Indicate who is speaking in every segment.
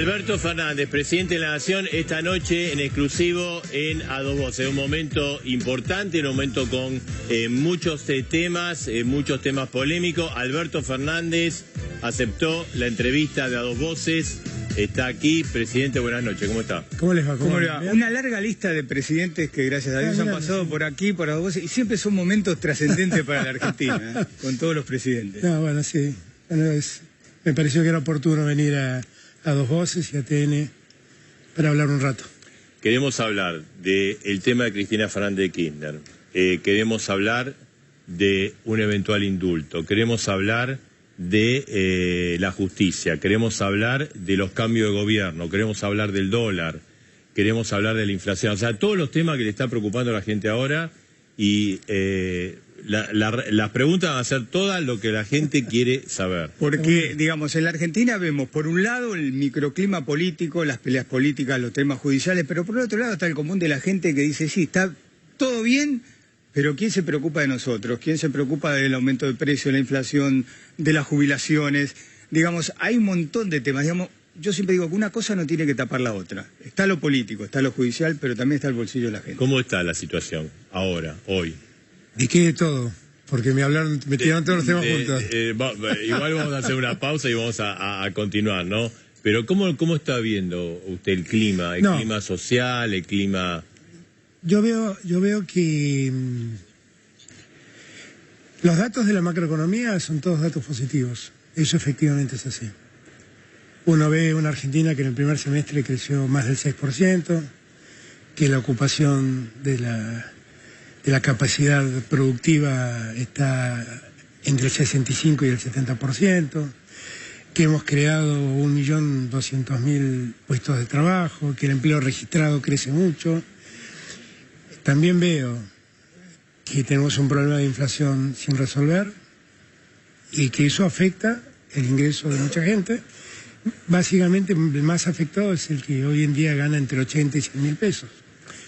Speaker 1: Alberto Fernández, presidente de la Nación, esta noche en exclusivo en A Dos Voces. Un momento importante, un momento con muchos temas polémicos. Alberto Fernández aceptó la entrevista de A Dos Voces. Está aquí, presidente, buenas noches, ¿cómo está?
Speaker 2: ¿Cómo les va?
Speaker 3: ¿Cómo le va? Una larga lista de presidentes que gracias a Dios han pasado por aquí, por A Dos Voces, y siempre son momentos trascendentes para la Argentina, con todos los presidentes.
Speaker 2: No, bueno, sí. Bueno, me pareció que era oportuno venir a Dos Voces y a TN para hablar un rato.
Speaker 1: Queremos hablar del tema de Cristina Fernández de Kirchner. Queremos hablar de un eventual indulto. Queremos hablar de la justicia. Queremos hablar de los cambios de gobierno. Queremos hablar del dólar. Queremos hablar de la inflación. O sea, todos los temas que le están preocupando a la gente ahora. Y las preguntas van a ser todas lo que la gente quiere saber.
Speaker 3: Porque, digamos, en la Argentina vemos, por un lado, el microclima político, las peleas políticas, los temas judiciales, pero por otro lado está el común de la gente que dice, sí, está todo bien, pero ¿quién se preocupa de nosotros? ¿Quién se preocupa del aumento de precios, de la inflación, de las jubilaciones? Digamos, hay un montón de temas. Digamos, yo siempre digo que una cosa no tiene que tapar la otra. Está lo político, está lo judicial, pero también está el bolsillo de la gente.
Speaker 1: ¿Cómo está la situación ahora, hoy?
Speaker 2: ¿De qué de todo? Porque me tiraron todos los temas juntos.
Speaker 1: Igual vamos a hacer una pausa y vamos a continuar, ¿no? Pero ¿cómo está viendo usted el clima? ¿El clima social, el clima...?
Speaker 2: Yo veo que los datos de la macroeconomía son todos datos positivos. Eso efectivamente es así. Uno ve una Argentina que en el primer semestre creció más del 6%, que la ocupación de la capacidad productiva está entre el 65 y el 70%, que hemos creado 1.200.000 puestos de trabajo, que el empleo registrado crece mucho. También veo que tenemos un problema de inflación sin resolver y que eso afecta el ingreso de mucha gente. Básicamente, el más afectado es el que hoy en día gana entre 80 y 100.000 pesos.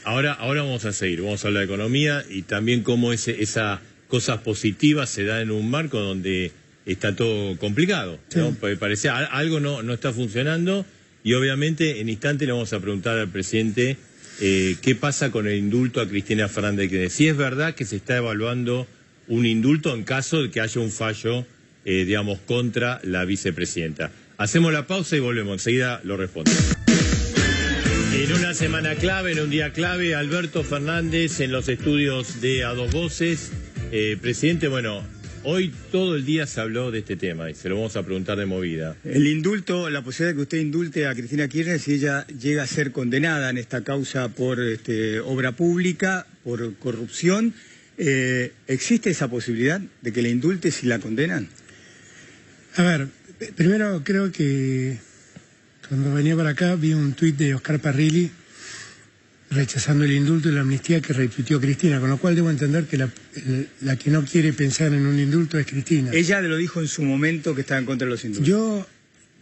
Speaker 2: Ahora
Speaker 1: vamos a seguir, vamos a hablar de economía y también cómo esas cosas positivas se dan en un marco donde está todo complicado, ¿no? Sí. Porque parece algo no está funcionando y obviamente en instante le vamos a preguntar al presidente qué pasa con el indulto a Cristina Fernández de Kirchner. Si es verdad que se está evaluando un indulto en caso de que haya un fallo, digamos, contra la vicepresidenta. Hacemos la pausa y volvemos, enseguida lo respondo. En una semana clave, en un día clave, Alberto Fernández en los estudios de A Dos Voces. Presidente, bueno, hoy todo el día se habló de este tema y se lo vamos a preguntar de movida.
Speaker 3: El indulto, la posibilidad de que usted indulte a Cristina Kirchner si ella llega a ser condenada en esta causa por obra pública, por corrupción, ¿existe esa posibilidad de que la indulte si la condenan?
Speaker 2: A ver, primero creo que cuando venía para acá vi un tuit de Oscar Parrilli rechazando el indulto y la amnistía que retuiteó Cristina, con lo cual debo entender que la que no quiere pensar en un indulto es Cristina.
Speaker 3: Ella lo dijo en su momento que estaba en contra de los indultos.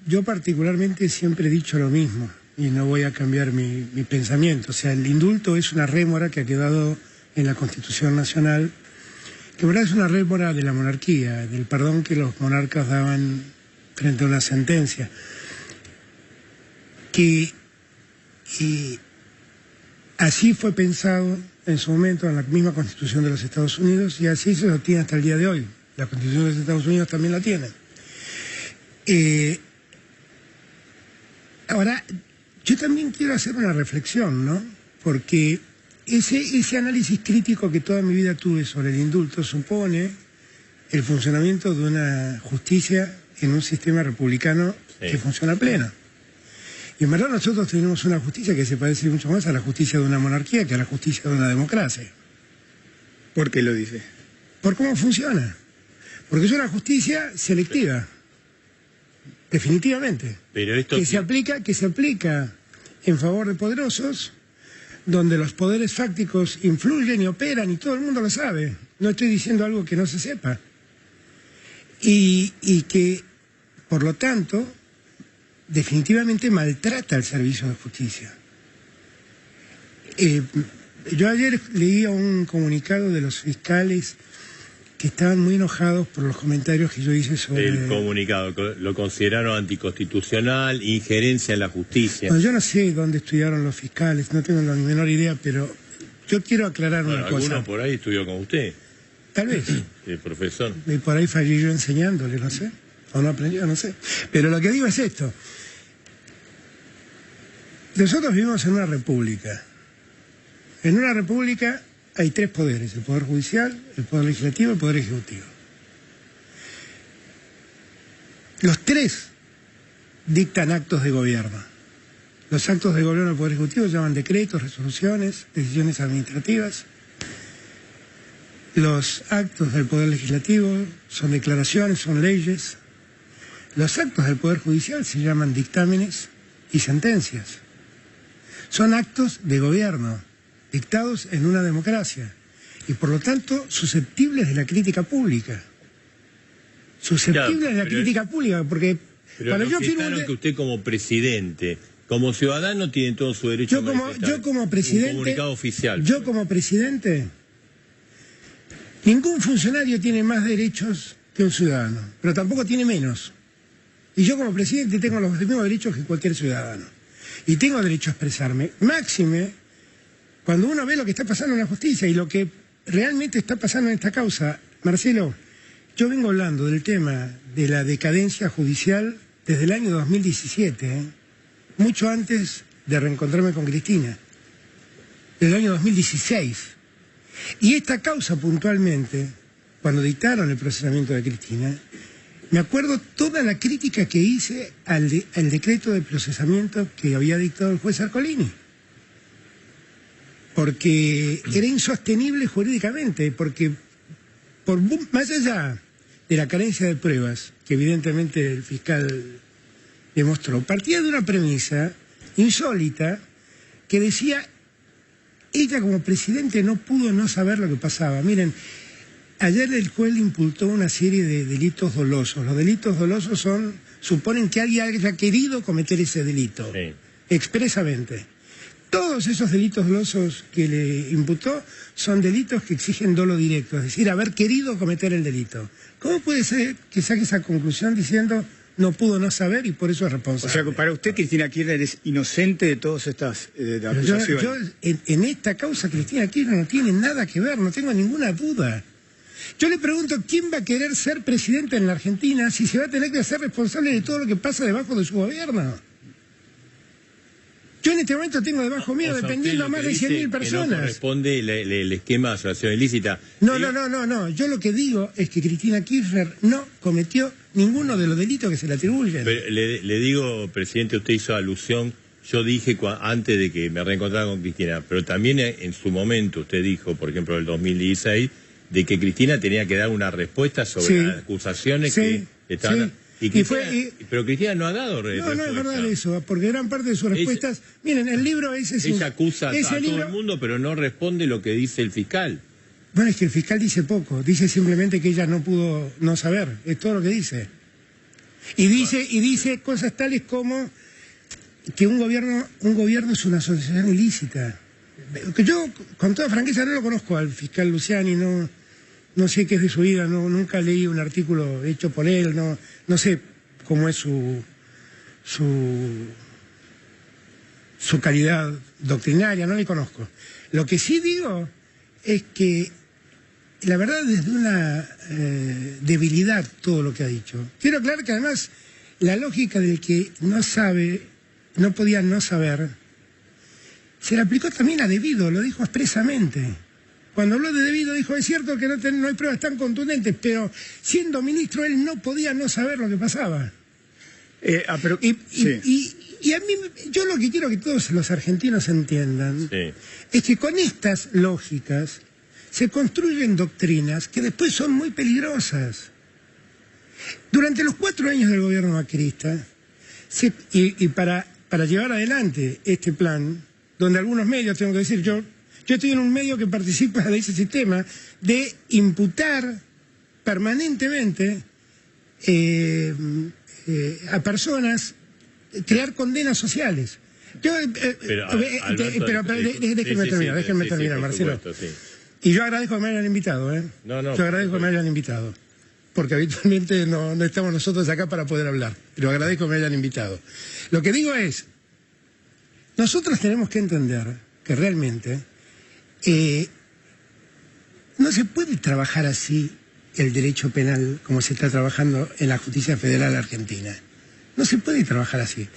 Speaker 2: Yo particularmente siempre he dicho lo mismo y no voy a cambiar mi pensamiento. O sea, el indulto es una rémora que ha quedado en la Constitución Nacional, que en verdad es una rémora de la monarquía, del perdón que los monarcas daban frente a una sentencia. Así fue pensado en su momento en la misma Constitución de los Estados Unidos y así se sostiene hasta el día de hoy. La Constitución de los Estados Unidos también la tiene. Ahora, yo también quiero hacer una reflexión, ¿no? Porque ese análisis crítico que toda mi vida tuve sobre el indulto supone el funcionamiento de una justicia en un sistema republicano que funciona a pleno. Y en verdad nosotros tenemos una justicia que se parece mucho más a la justicia de una monarquía que a la justicia de una democracia.
Speaker 3: ¿Por qué lo dice?
Speaker 2: Por cómo funciona. Porque es una justicia selectiva. Definitivamente.
Speaker 1: Pero esto
Speaker 2: que se aplica en favor de poderosos, donde los poderes fácticos influyen y operan y todo el mundo lo sabe. No estoy diciendo algo que no se sepa. Y que, por lo tanto, definitivamente maltrata al servicio de justicia. Yo ayer leía un comunicado de los fiscales que estaban muy enojados por los comentarios que yo hice sobre...
Speaker 1: El comunicado, lo consideraron anticonstitucional, injerencia en la justicia.
Speaker 2: Bueno, yo no sé dónde estudiaron los fiscales, no tengo la menor idea, pero yo quiero aclarar una cosa.
Speaker 1: Alguno por ahí estudió con usted.
Speaker 2: Tal vez.
Speaker 1: El profesor.
Speaker 2: Y por ahí fallé yo enseñándole, no sé. O no aprendió, no sé. Pero lo que digo es esto. Nosotros vivimos en una república. En una república hay tres poderes: el poder judicial, el poder legislativo y el poder ejecutivo. Los tres dictan actos de gobierno. Los actos de gobierno del poder ejecutivo se llaman decretos, resoluciones, decisiones administrativas. Los actos del poder legislativo son declaraciones, son leyes. Los actos del poder judicial se llaman dictámenes y sentencias. Son actos de gobierno, dictados en una democracia, y por lo tanto susceptibles de la crítica pública. Susceptibles de la crítica pública, porque
Speaker 1: cuando yo firmo que usted como presidente, como ciudadano, tiene todo su derecho a manifestar.
Speaker 2: Yo como presidente,
Speaker 1: un comunicado oficial.
Speaker 2: Yo como presidente, ningún funcionario tiene más derechos que un ciudadano, pero tampoco tiene menos. Y yo como presidente tengo los mismos derechos que cualquier ciudadano. Y tengo derecho a expresarme. Máxime, cuando uno ve lo que está pasando en la justicia y lo que realmente está pasando en esta causa. Marcelo, yo vengo hablando del tema de la decadencia judicial desde el año 2017, mucho antes de reencontrarme con Cristina, desde el año 2016. Y esta causa puntualmente, cuando dictaron el procesamiento de Cristina, me acuerdo toda la crítica que hice al decreto de procesamiento que había dictado el juez Arcolini. Porque era insostenible jurídicamente, porque más allá de la carencia de pruebas, que evidentemente el fiscal demostró, partía de una premisa insólita que decía, ella como presidente no pudo no saber lo que pasaba. Miren, ayer el juez le imputó una serie de delitos dolosos. Los delitos dolosos suponen que alguien haya querido cometer ese delito, sí, expresamente. Todos esos delitos dolosos que le imputó son delitos que exigen dolo directo, es decir, haber querido cometer el delito. ¿Cómo puede ser que saque esa conclusión diciendo no pudo no saber y por eso es responsable?
Speaker 3: O sea, que para usted Cristina Kirchner es inocente de todas estas acusaciones.
Speaker 2: Yo en esta causa Cristina Kirchner no tiene nada que ver, no tengo ninguna duda. Yo le pregunto, ¿quién va a querer ser presidente en la Argentina si se va a tener que hacer responsable de todo lo que pasa debajo de su gobierno? Yo en este momento tengo debajo mío dependiendo a más de 100.000 personas.
Speaker 1: Que no corresponde el esquema de asociación ilícita.
Speaker 2: No. Yo lo que digo es que Cristina Kirchner no cometió ninguno de los delitos que se le atribuyen.
Speaker 1: Pero le digo, presidente, usted hizo alusión, yo dije antes de que me reencontrara con Cristina, pero también en su momento usted dijo, por ejemplo, en el 2016, de que Cristina tenía que dar una respuesta sobre las acusaciones que estaban... Pero Cristina no ha dado respuesta.
Speaker 2: No es verdad eso, porque gran parte de sus respuestas... Miren, el libro ese...
Speaker 1: Ella acusa a todo el mundo, pero no responde lo que dice el fiscal.
Speaker 2: Bueno, es que el fiscal dice poco, dice simplemente que ella no pudo no saber, es todo lo que dice. Y dice cosas tales como que un gobierno es una asociación ilícita. Que yo, con toda franqueza, no lo conozco al fiscal Luciani, no sé qué es de su vida, nunca leí un artículo hecho por él, no sé cómo es su calidad doctrinaria, no le conozco. Lo que sí digo es que, la verdad, desde una debilidad todo lo que ha dicho. Quiero aclarar que además la lógica del que no sabe, no podía no saber, se le aplicó también a Debido, lo dijo expresamente. Cuando habló de Debido dijo, es cierto que no hay pruebas tan contundentes, pero siendo ministro él no podía no saber lo que pasaba. Y a mí, yo lo que quiero que todos los argentinos entiendan es que con estas lógicas se construyen doctrinas que después son muy peligrosas. Durante los 4 años del gobierno macrista, para llevar adelante este plan, donde algunos medios, tengo que decir, yo estoy en un medio que participa de ese sistema de imputar permanentemente a personas, crear condenas sociales. Déjenme terminar, Marcelo. Y yo agradezco que me hayan invitado, ¿eh?
Speaker 1: No,
Speaker 2: yo agradezco que me hayan invitado. Porque habitualmente no estamos nosotros acá para poder hablar. Pero agradezco que me hayan invitado. Lo que digo es, nosotros tenemos que entender que realmente no se puede trabajar así el derecho penal como se está trabajando en la justicia federal argentina. No se puede trabajar así.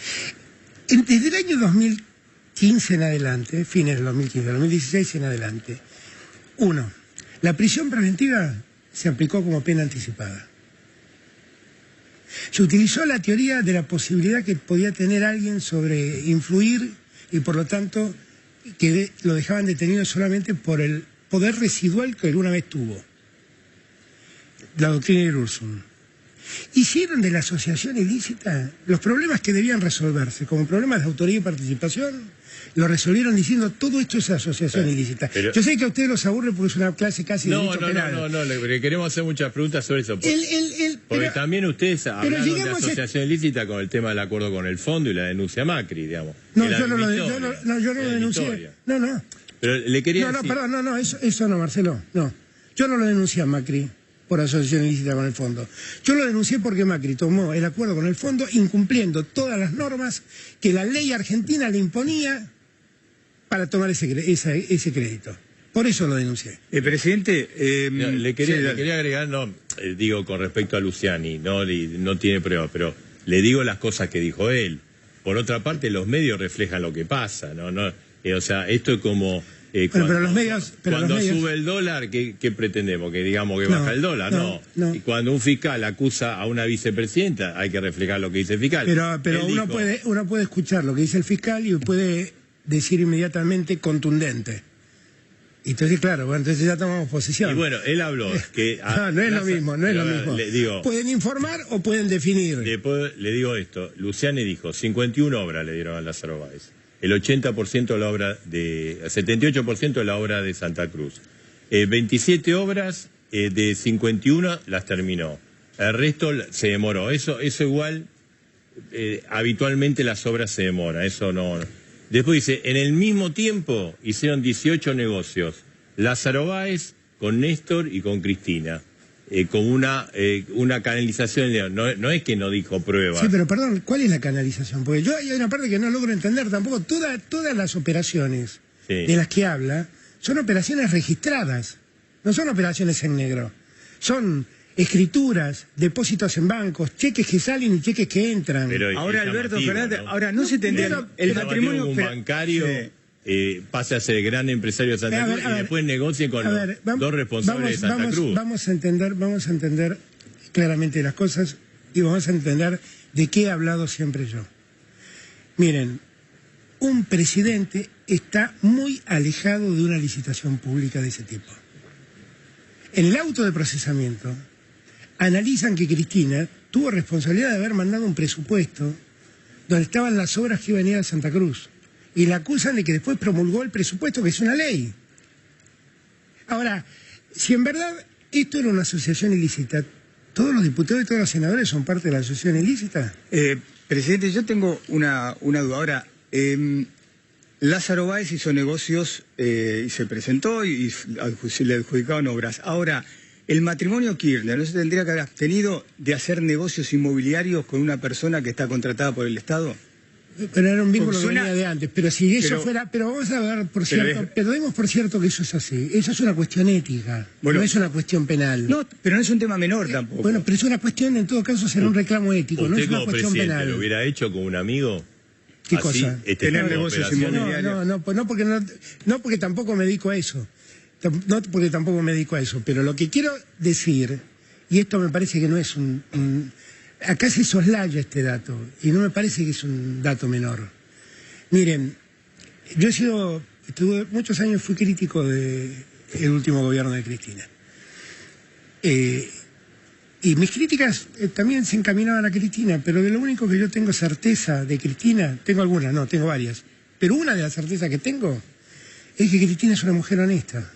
Speaker 2: Desde el año 2015 en adelante, fines del 2015, 2016 en adelante, uno, la prisión preventiva se aplicó como pena anticipada. Se utilizó la teoría de la posibilidad que podía tener alguien sobre influir y por lo tanto que lo dejaban detenido solamente por el poder residual que alguna vez tuvo. La doctrina de Ursum. Hicieron de la asociación ilícita los problemas que debían resolverse, como problemas de autoría y participación, lo resolvieron diciendo todo esto es asociación ilícita. Pero, yo sé que a ustedes los aburre porque es una clase casi de derecho penal.
Speaker 1: No, porque queremos hacer muchas preguntas sobre eso. Porque también ustedes hablaron de asociación ilícita con el tema del acuerdo con el fondo y la denuncia Macri, digamos.
Speaker 2: No, yo no lo denuncié. No.
Speaker 1: Pero le quería decir...
Speaker 2: Perdón, eso no, Marcelo, no. Yo no lo denuncié a Macri por asociación ilícita con el fondo. Yo lo denuncié porque Macri tomó el acuerdo con el fondo incumpliendo todas las normas que la ley argentina le imponía para tomar ese crédito. Por eso lo denuncié.
Speaker 3: Presidente...
Speaker 1: le quería agregar, digo con respecto a Luciani, no tiene pruebas, pero le digo las cosas que dijo él. Por otra parte, los medios reflejan lo que pasa, o sea, esto es como...
Speaker 2: pero los medios...
Speaker 1: Cuando sube el dólar, ¿qué pretendemos? ¿Que digamos que baja el dólar? No. Y cuando un fiscal acusa a una vicepresidenta, hay que reflejar lo que dice el fiscal.
Speaker 2: Pero uno puede escuchar lo que dice el fiscal y puede decir inmediatamente contundente. Entonces, claro, entonces ya tomamos posición.
Speaker 1: Y bueno, él habló que...
Speaker 2: no es lo mismo.
Speaker 1: Le digo,
Speaker 2: pueden informar o pueden definir.
Speaker 1: Después le digo esto, Luciani dijo, 51 obras le dieron a Lázaro Báez. El 80% de la obra de... 78% de la obra de Santa Cruz. 27 obras de 51 las terminó. El resto se demoró. Eso igual, habitualmente las obras se demoran. Eso no... Después dice, en el mismo tiempo hicieron 18 negocios. Lázaro Báez con Néstor y con Cristina. Con una canalización, no es que no dijo pruebas.
Speaker 2: Sí, pero perdón, ¿cuál es la canalización? Porque hay una parte que no logro entender tampoco. Todas las operaciones de las que habla son operaciones registradas, no son operaciones en negro. Son escrituras, depósitos en bancos, cheques que salen y cheques que entran.
Speaker 1: Pero
Speaker 3: ahora, Alberto Fernández, no se tendría el matrimonio...
Speaker 1: Un bancario... pase a ser gran empresario de Santa Cruz y después negocie con los dos responsables de Santa Cruz.
Speaker 2: Vamos a entender claramente las cosas y vamos a entender de qué he hablado siempre yo. Miren, un presidente está muy alejado de una licitación pública de ese tipo. En el auto de procesamiento analizan que Cristina tuvo responsabilidad de haber mandado un presupuesto donde estaban las obras que iban a ir a Santa Cruz. Y la acusan de que después promulgó el presupuesto, que es una ley. Ahora, si en verdad esto era una asociación ilícita, ¿todos los diputados y todos los senadores son parte de la asociación ilícita?
Speaker 3: Presidente, yo tengo una duda. Ahora, Lázaro Báez hizo negocios y se presentó y le adjudicaban obras. Ahora, el matrimonio Kirchner no se tendría que haber abstenido de hacer negocios inmobiliarios con una persona que está contratada por el Estado.
Speaker 2: Pero era un vínculo que venía de antes. Pero si eso fuera... Pero vamos a ver, pero demos por cierto que eso es así. Eso es una cuestión ética, no es una cuestión penal.
Speaker 3: No, pero no es un tema menor tampoco.
Speaker 2: Bueno, pero es una cuestión, en todo caso, será un reclamo ético, no es una cuestión penal.
Speaker 1: ¿Usted lo hubiera hecho con un amigo?
Speaker 2: ¿Qué cosa?
Speaker 3: Tener negocios inmobiliarios.
Speaker 2: No, porque tampoco me dedico a eso. Pero lo que quiero decir, y esto me parece que no es acá se soslaya este dato, y no me parece que es un dato menor. Miren, yo estuve muchos años, fui crítico del último gobierno de Cristina. Y mis críticas también se encaminaban a Cristina, pero de lo único que yo tengo certeza de Cristina, tengo algunas, no, tengo varias, pero una de las certezas que tengo es que Cristina es una mujer honesta.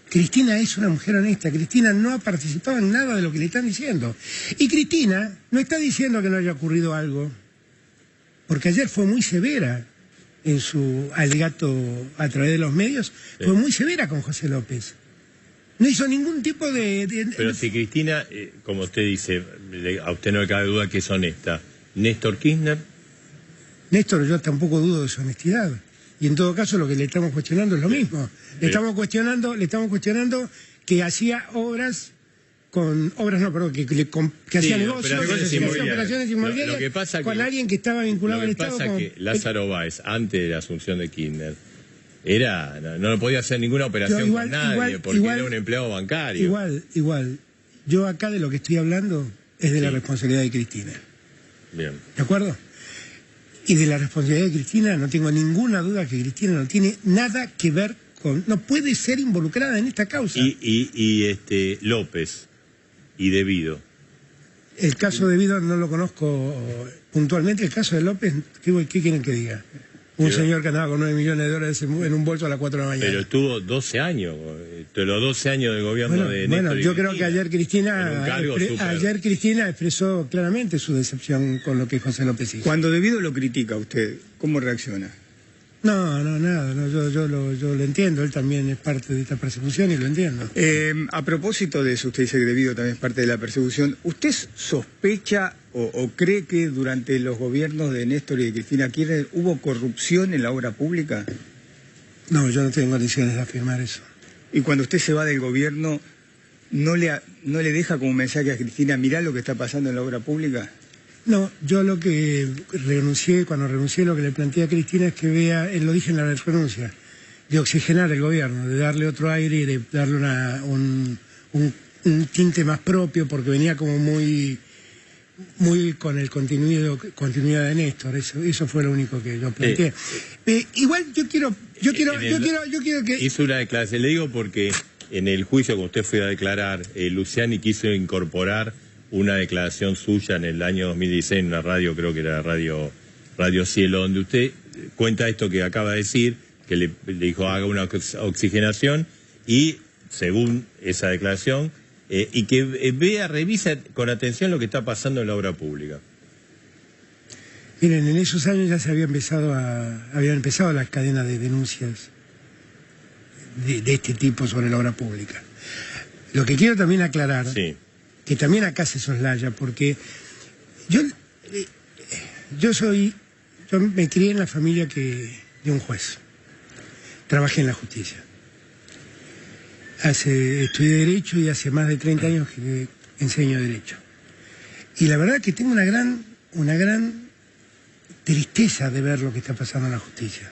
Speaker 2: Cristina es una mujer honesta. Cristina no ha participado en nada de lo que le están diciendo. Y Cristina no está diciendo que no haya ocurrido algo, porque ayer fue muy severa en su alegato a través de los medios, fue muy severa con José López. No hizo ningún tipo de...
Speaker 1: Pero si Cristina, como usted dice, a usted no le cabe duda que es honesta, Néstor Kirchner...
Speaker 2: Néstor, yo tampoco dudo de su honestidad. Y en todo caso lo que le estamos cuestionando es lo mismo. Le estamos cuestionando que hacía obras... que hacía negocios, operaciones inmobiliarias,
Speaker 1: lo que pasa
Speaker 2: con
Speaker 1: que,
Speaker 2: alguien que estaba vinculado al Estado.
Speaker 1: Lo que pasa es que Lázaro Báez, antes de la asunción de Kirchner, no podía hacer ninguna operación con nadie, porque era un empleado bancario.
Speaker 2: Igual. Yo acá de lo que estoy hablando es de la responsabilidad de Cristina.
Speaker 1: Bien.
Speaker 2: ¿De acuerdo? Y de la responsabilidad de Cristina no tengo ninguna duda que Cristina no tiene nada que ver con... No puede ser involucrada en esta causa.
Speaker 1: Y López... y Devido.
Speaker 2: El caso de Devido no lo conozco puntualmente. El caso de López, ¿qué quieren que diga? Un señor que andaba con $9 millones en un bolso a las 4 de la mañana.
Speaker 1: Pero estuvo 12 años, los 12 años del gobierno de Néstor.
Speaker 2: Bueno, yo creo que ayer Cristina expresó claramente su decepción con lo que José López hizo.
Speaker 3: Cuando Devido lo critica usted, ¿cómo reacciona?
Speaker 2: No, nada, yo lo entiendo, él también es parte de esta persecución y lo entiendo.
Speaker 3: A propósito de eso, usted dice que Devido también es parte de la persecución, ¿usted sospecha o cree que durante los gobiernos de Néstor y de Cristina Kirchner hubo corrupción en la obra pública?
Speaker 2: No, yo no tengo condiciones de afirmar eso.
Speaker 3: Y cuando usted se va del gobierno, ¿no le deja como mensaje a Cristina, mirá lo que está pasando en la obra pública?
Speaker 2: No, yo lo que cuando renuncié, lo que le planteé a Cristina es que vea, lo dije en la renuncia, de oxigenar el gobierno, de darle otro aire y de darle un tinte más propio, porque venía como muy con el continuidad de Néstor. Eso fue lo único que yo planteé. Igual yo quiero que...
Speaker 1: Hizo una declaración, le digo porque en el juicio que usted fue a declarar, Luciani quiso incorporar una declaración suya en el año 2016 en una radio, creo que era Radio Cielo, donde usted cuenta esto que acaba de decir, que le dijo haga una oxigenación y, según esa declaración, y que revisa con atención lo que está pasando en la obra pública.
Speaker 2: Miren, en esos años ya se habían empezado las cadenas de denuncias de este tipo sobre la obra pública. Lo que quiero también aclarar... Sí. Que también acá se soslaya, porque yo me crié en la familia de un juez, trabajé en la justicia, estudié Derecho y hace más de 30 años que enseño Derecho. Y la verdad que tengo una gran tristeza de ver lo que está pasando en la justicia.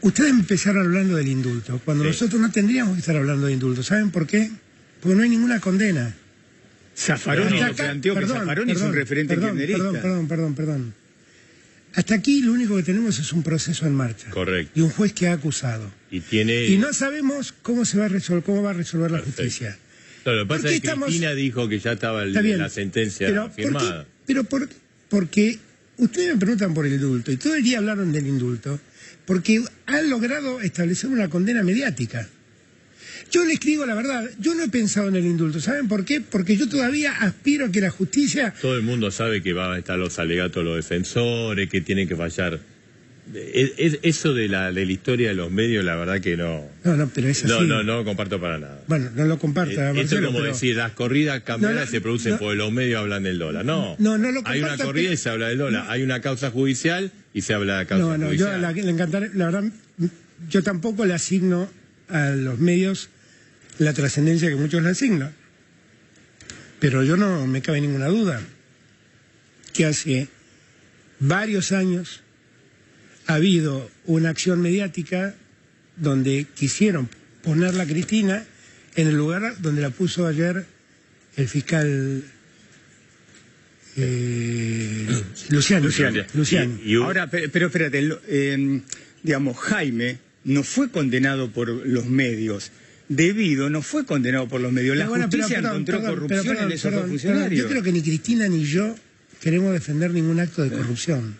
Speaker 2: Ustedes empezaron hablando del indulto, cuando nosotros no tendríamos que estar hablando de indulto. ¿Saben por qué? Porque no hay ninguna condena.
Speaker 3: Zaffaroni lo planteó, que Zaffaroni es un referente kirchnerista.
Speaker 2: Perdón. Hasta aquí lo único que tenemos es un proceso en marcha.
Speaker 1: Correcto.
Speaker 2: Y un juez que ha acusado. Y no sabemos cómo va a resolver la justicia.
Speaker 1: No, lo que pasa es que Cristina dijo que ya estaba la sentencia firmada.
Speaker 2: Porque ustedes me preguntan por el indulto, y todo el día hablaron del indulto, porque han logrado establecer una condena mediática. Yo les digo la verdad, yo no he pensado en el indulto. ¿Saben por qué? Porque yo todavía aspiro a que la justicia...
Speaker 1: Todo el mundo sabe que van a estar los alegatos de los defensores, que tienen que fallar. Eso de la historia de los medios, la verdad que no...
Speaker 2: No, pero es así.
Speaker 1: No lo comparto para nada.
Speaker 2: Bueno, no lo comparta, Marcelo,
Speaker 1: eso es como decir, las corridas cambiarias se producen porque los medios hablan del dólar. No lo comparto. Hay una corrida y se habla del dólar. Hay una causa judicial y se habla de la causa judicial.
Speaker 2: La verdad, yo tampoco le asigno a los medios la trascendencia que muchos le asignan. Pero yo no me cabe ninguna duda que hace varios años ha habido una acción mediática donde quisieron ponerla a Cristina en el lugar donde la puso ayer el fiscal Luciani.
Speaker 3: Ahora, pero espérate, digamos, Jaime no fue condenado por los medios. Devido no fue condenado por los medios. La justicia encontró corrupción en esos dos funcionarios.
Speaker 2: Yo creo que ni Cristina ni yo queremos defender ningún acto de corrupción.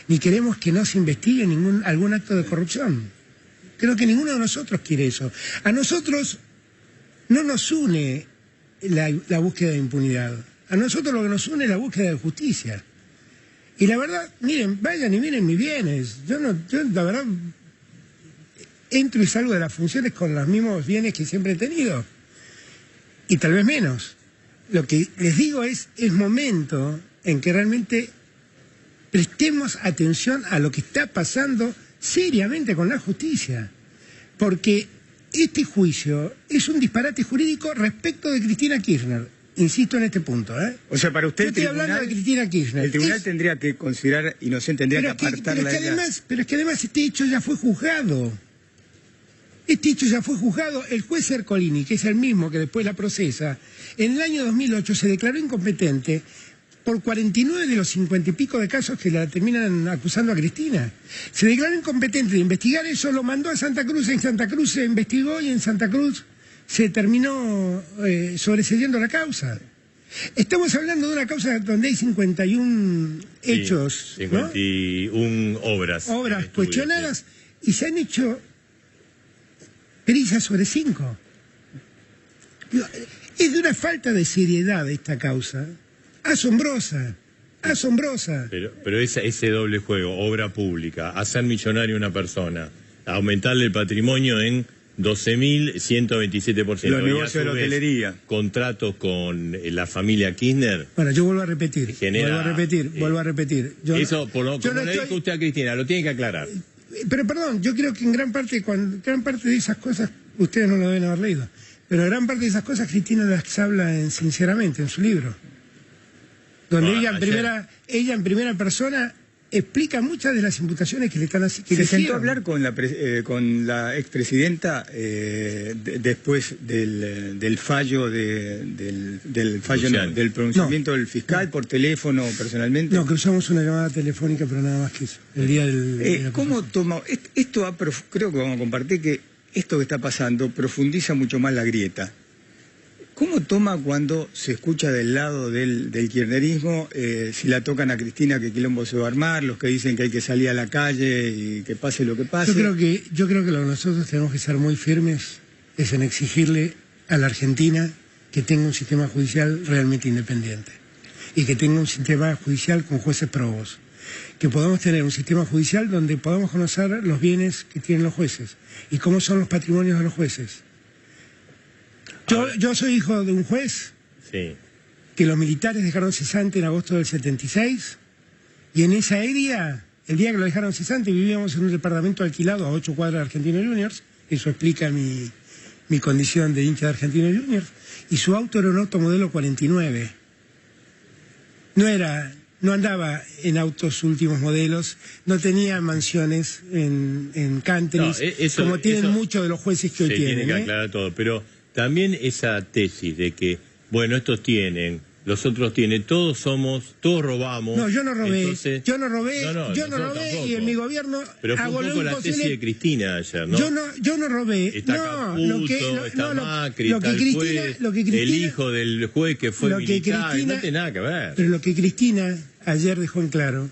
Speaker 2: Ni queremos que no se investigue algún acto de corrupción. Creo que ninguno de nosotros quiere eso. A nosotros no nos une la búsqueda de impunidad. A nosotros lo que nos une es la búsqueda de justicia. Y la verdad, miren, vayan y miren mis bienes. Yo la verdad entro y salgo de las funciones con los mismos bienes que siempre he tenido. Y tal vez menos. Lo que les digo es momento en que realmente prestemos atención a lo que está pasando seriamente con la justicia. Porque este juicio es un disparate jurídico respecto de Cristina Kirchner. Insisto en este punto, ¿eh?
Speaker 3: O sea, para usted
Speaker 2: yo estoy hablando de Cristina Kirchner.
Speaker 3: El tribunal tendría que considerar inocente, tendría que apartarla de la...
Speaker 2: Pero es que además este hecho ya fue juzgado. Este hecho ya fue juzgado. El juez Ercolini, que es el mismo que después la procesa, en el año 2008 se declaró incompetente por 49 de los 50 y pico de casos que la terminan acusando a Cristina. Se declaró incompetente de investigar eso, lo mandó a Santa Cruz, en Santa Cruz se investigó y en Santa Cruz se terminó sobreseyendo la causa. Estamos hablando de una causa donde hay 51 hechos,
Speaker 1: 51
Speaker 2: ¿no?
Speaker 1: obras.
Speaker 2: Obras cuestionadas, y se han hecho pericias sobre 5. Es de una falta de seriedad esta causa. Asombrosa, asombrosa.
Speaker 1: Pero ese doble juego, obra pública, hacer millonario a una persona, aumentarle el patrimonio en 12.127%.
Speaker 3: Los negocios de la hotelería.
Speaker 1: Contratos con la familia Kirchner.
Speaker 2: Bueno, yo vuelvo a repetir. Vuelvo a repetir.
Speaker 1: Eso, como le dijo usted a Cristina, lo tiene que aclarar.
Speaker 2: Pero perdón, yo creo que en gran parte de esas cosas, ustedes no lo deben haber leído, pero gran parte de esas cosas Cristina las habla sinceramente en su libro. Donde ella en primera persona explica muchas de las imputaciones que le están haciendo.
Speaker 3: ¿Se sentó a hablar con la expresidenta después del fallo del pronunciamiento del fiscal por teléfono personalmente?
Speaker 2: No, cruzamos una llamada telefónica, pero nada más que eso. El día del
Speaker 3: ¿Cómo toma esto? Creo que vamos a compartir que esto que está pasando profundiza mucho más la grieta. ¿Cómo toma cuando se escucha del lado del kirchnerismo, si la tocan a Cristina, que quilombo se va a armar, los que dicen que hay que salir a la calle y que pase lo que pase?
Speaker 2: Yo creo que lo que nosotros tenemos que ser muy firmes es en exigirle a la Argentina que tenga un sistema judicial realmente independiente y que tenga un sistema judicial con jueces probos. Que podamos tener un sistema judicial donde podamos conocer los bienes que tienen los jueces y cómo son los patrimonios de los jueces. Yo soy hijo de un juez que los militares dejaron cesante en agosto del 76 y en esa área, el día que lo dejaron cesante, vivíamos en un departamento alquilado a 8 cuadras de Argentinos Juniors, eso explica mi condición de hincha de Argentinos Juniors, y su auto era un auto modelo 49. No andaba en autos últimos modelos, no tenía mansiones en countries, como tienen muchos de los jueces que hoy tienen.
Speaker 1: Tiene que aclarar todo, pero también esa tesis de que, bueno, estos tienen, los otros tienen, todos robamos.
Speaker 2: No, yo no robé,
Speaker 1: entonces,
Speaker 2: yo no robé y en mi gobierno hago lo imposible.
Speaker 1: La tesis de Cristina ayer, ¿no?
Speaker 2: Yo no robé.
Speaker 1: Está Caputo, está Macri, está el juez, el hijo del juez que fue militar, no tiene nada que ver.
Speaker 2: Pero lo que Cristina ayer dejó en claro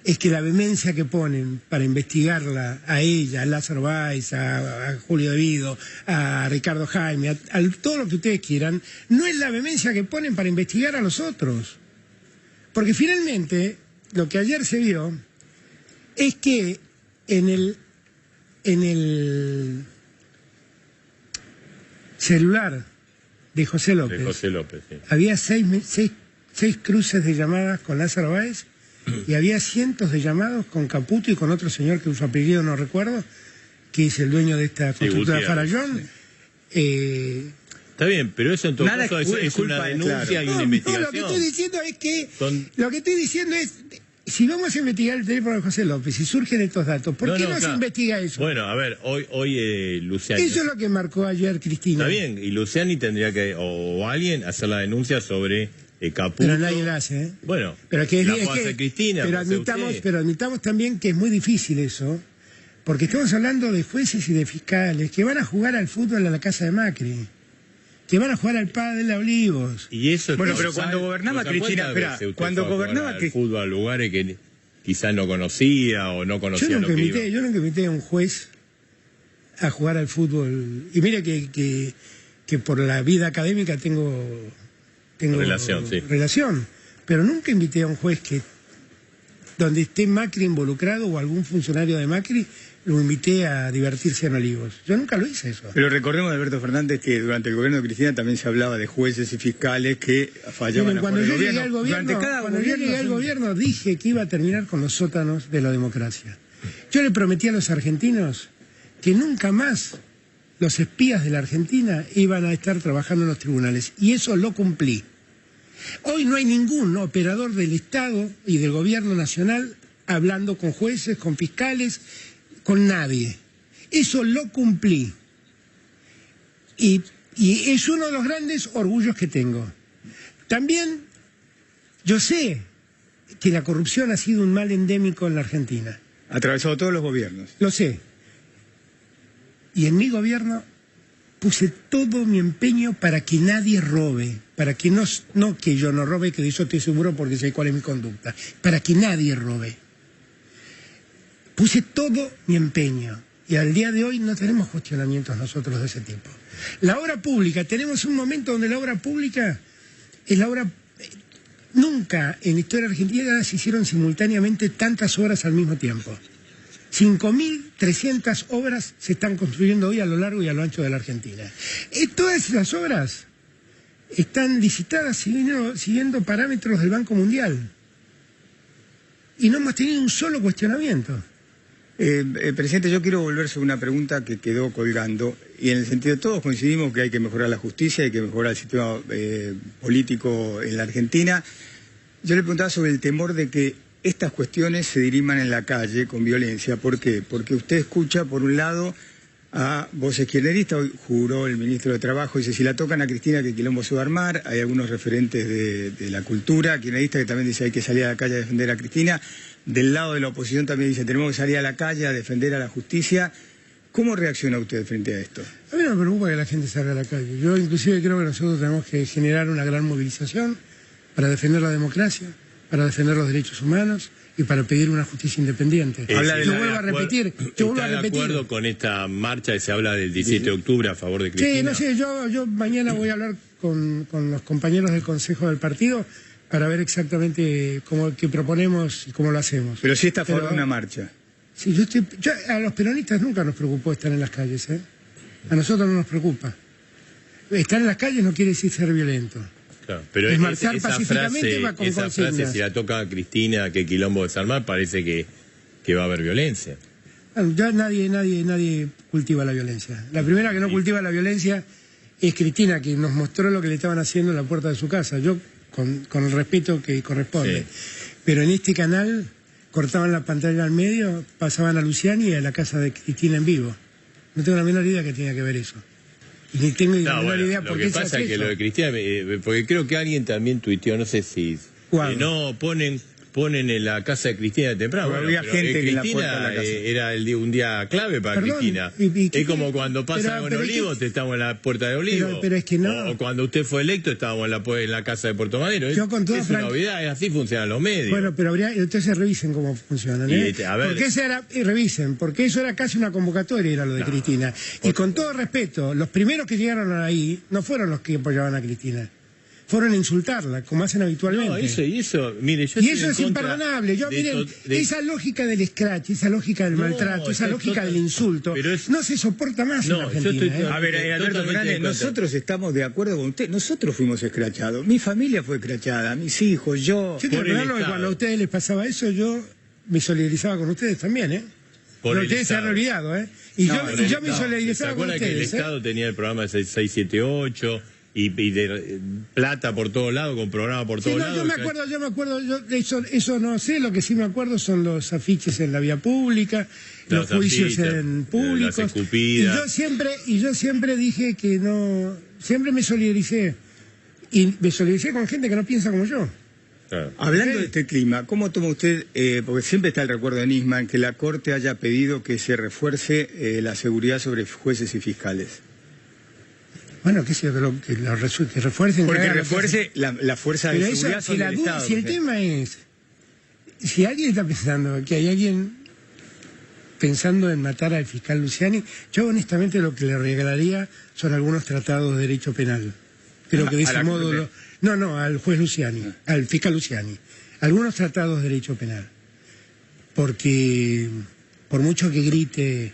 Speaker 2: es que la vehemencia que ponen para investigarla a ella, a Lázaro Báez, a Julio Devido, a Ricardo Jaime, a todo lo que ustedes quieran, no es la vehemencia que ponen para investigar a los otros. Porque finalmente, lo que ayer se vio es que en el celular de José López, había seis cruces de llamadas con Lázaro Báez y había cientos de llamados con Caputo y con otro señor que su apellido no recuerdo, que es el dueño de esta constructora Farallón.
Speaker 1: Está bien, pero eso en todo caso es una denuncia y una investigación.
Speaker 2: Lo que estoy diciendo es si vamos a investigar el teléfono de José López y surgen estos datos, ¿por qué no se investiga eso?
Speaker 1: Bueno, a ver, hoy Luciani...
Speaker 2: Eso es lo que marcó ayer Cristina.
Speaker 1: Está bien, y Luciani tendría que, o alguien, hacer la denuncia sobre... Caputo.
Speaker 2: Pero nadie la hace, ¿eh?
Speaker 1: Bueno,
Speaker 2: pero que
Speaker 1: la puede hacer Cristina.
Speaker 2: Pero admitamos también que es muy difícil eso, porque estamos hablando de jueces y de fiscales que van a jugar al fútbol a la casa de Macri, que van a jugar al pádel a Olivos.
Speaker 1: Y eso
Speaker 3: bueno, pero cuando gobernaba Cristina, cuando gobernaba
Speaker 1: al fútbol a lugares que quizás no conocía o no conocía
Speaker 2: yo nunca invité a un juez a jugar al fútbol. Y mire que por la vida académica tengo
Speaker 1: relación,
Speaker 2: pero nunca invité a un juez que donde esté Macri involucrado o algún funcionario de Macri, lo invité a divertirse en Olivos. Yo nunca lo hice eso.
Speaker 3: Pero recordemos, Alberto Fernández, que durante el gobierno de Cristina también se hablaba de jueces y fiscales que fallaban a
Speaker 2: cuando
Speaker 3: el
Speaker 2: yo
Speaker 3: gobierno.
Speaker 2: llegué al gobierno dije que iba a terminar con los sótanos de la democracia. Yo le prometí a los argentinos que nunca más los espías de la Argentina iban a estar trabajando en los tribunales. Y eso lo cumplí. Hoy no hay ningún operador del Estado y del gobierno nacional hablando con jueces, con fiscales, con nadie. Eso lo cumplí. Y es uno de los grandes orgullos que tengo. También yo sé que la corrupción ha sido un mal endémico en la Argentina.
Speaker 3: Ha atravesado todos los gobiernos.
Speaker 2: Lo sé. Y en mi gobierno puse todo mi empeño para que nadie robe, para que no que yo no robe, que de eso estoy seguro porque sé cuál es mi conducta, para que nadie robe. Puse todo mi empeño y al día de hoy no tenemos cuestionamientos nosotros de ese tipo. La obra pública, tenemos un momento donde la obra pública es la obra... Nunca en la historia argentina se hicieron simultáneamente tantas obras al mismo tiempo. 5.300 obras se están construyendo hoy a lo largo y a lo ancho de la Argentina. Todas esas obras están licitadas siguiendo parámetros del Banco Mundial. Y no hemos tenido un solo cuestionamiento.
Speaker 3: Presidente, yo quiero volver sobre una pregunta que quedó colgando, y en el sentido de todos coincidimos que hay que mejorar la justicia, hay que mejorar el sistema político en la Argentina. Yo le preguntaba sobre el temor de que estas cuestiones se diriman en la calle con violencia. ¿Por qué? Porque usted escucha, por un lado, a voces kirchneristas. Hoy juró el ministro de Trabajo, dice, si la tocan a Cristina, que quilombo se va a armar. Hay algunos referentes de la cultura kirchnerista que también dice hay que salir a la calle a defender a Cristina. Del lado de la oposición también dice tenemos que salir a la calle a defender a la justicia. ¿Cómo reacciona usted frente a esto?
Speaker 2: A mí no me preocupa que la gente salga a la calle. Yo inclusive creo que nosotros tenemos que generar una gran movilización para defender la democracia, para defender los derechos humanos y para pedir una justicia independiente.
Speaker 1: Yo vuelvo a repetir. ¿Está de acuerdo con esta marcha que se habla del 17 de octubre a favor de Cristina?
Speaker 2: Sí, no sé, yo mañana voy a hablar con los compañeros del Consejo del Partido para ver exactamente qué proponemos y cómo lo hacemos.
Speaker 3: Pero sí está a favor de una marcha.
Speaker 2: Sí, a los peronistas nunca nos preocupó estar en las calles, ¿eh? A nosotros no nos preocupa. Estar en las calles no quiere decir ser violento.
Speaker 1: Claro, pero
Speaker 2: es marchar pacíficamente va con
Speaker 1: esa frase, si la toca a Cristina, que quilombo desarmar, parece que va a haber violencia.
Speaker 2: Bueno, ya nadie cultiva la violencia. La primera que no cultiva la violencia es Cristina, que nos mostró lo que le estaban haciendo en la puerta de su casa. Yo, con el respeto que corresponde. Sí. Pero en este canal cortaban la pantalla al medio, pasaban a Luciani y a la casa de Cristina en vivo. No tengo la menor idea que tenía que ver eso. Y ni tengo la menor idea por qué se hace eso. Lo que pasa es que lo de Cristina,
Speaker 1: porque creo que alguien también tuiteó, no sé si... no ponen en la casa de Cristina de temprano.
Speaker 3: Bueno, había gente que en la puerta de la casa.
Speaker 1: Era un día clave para Cristina. Es como cuando pasa algo en Olivos, estamos en la puerta de Olivos.
Speaker 2: Pero es que no.
Speaker 1: O cuando usted fue electo, estábamos en la casa de Puerto Madero. Es una novedad, así funcionan los medios.
Speaker 2: Bueno, pero entonces revisen cómo funcionan. Revisen, porque eso era casi una convocatoria, era lo de Cristina. Y con todo respeto, los primeros que llegaron ahí no fueron los que apoyaban a Cristina. Fueron a insultarla, como hacen habitualmente.
Speaker 1: No, eso, mire,
Speaker 2: y eso es imperdonable. Esa lógica del scratch, esa lógica del maltrato, esa lógica del insulto, no se soporta más en Argentina.
Speaker 3: A ver, Alberto Fernández, nosotros estamos de acuerdo con usted. Nosotros fuimos escrachados. Mi familia fue escrachada, mis hijos, yo.
Speaker 2: Yo quiero aclararlo que cuando a ustedes les pasaba eso, yo me solidarizaba con ustedes también, ¿eh? Pero ustedes se han olvidado, ¿eh? Y yo me solidarizaba con ustedes.
Speaker 1: ¿Se acuerdan que el Estado tenía el programa de 678? Y de plata por todos lados, con programa por todos lados.
Speaker 2: Yo me acuerdo, eso no sé, lo que sí me acuerdo son los afiches en la vía pública, los juicios en públicos.
Speaker 1: Las escupidas.
Speaker 2: Y yo siempre dije que no, siempre me solidaricé. Y me solidaricé con gente que no piensa como yo.
Speaker 3: Claro. Hablando de este clima, ¿cómo toma usted, porque siempre está el recuerdo de Nisman, que la Corte haya pedido que se refuerce la seguridad sobre jueces y fiscales?
Speaker 2: Bueno, que refuercen.
Speaker 3: Porque refuerce la fuerza de seguridad sobre el Estado.
Speaker 2: Si el tema es, si alguien está pensando que hay alguien pensando en matar al fiscal Luciani, yo honestamente lo que le regalaría son algunos tratados de derecho penal. Creo que de ese modo... No, al juez Luciani, al fiscal Luciani. Algunos tratados de derecho penal. porque por mucho que grite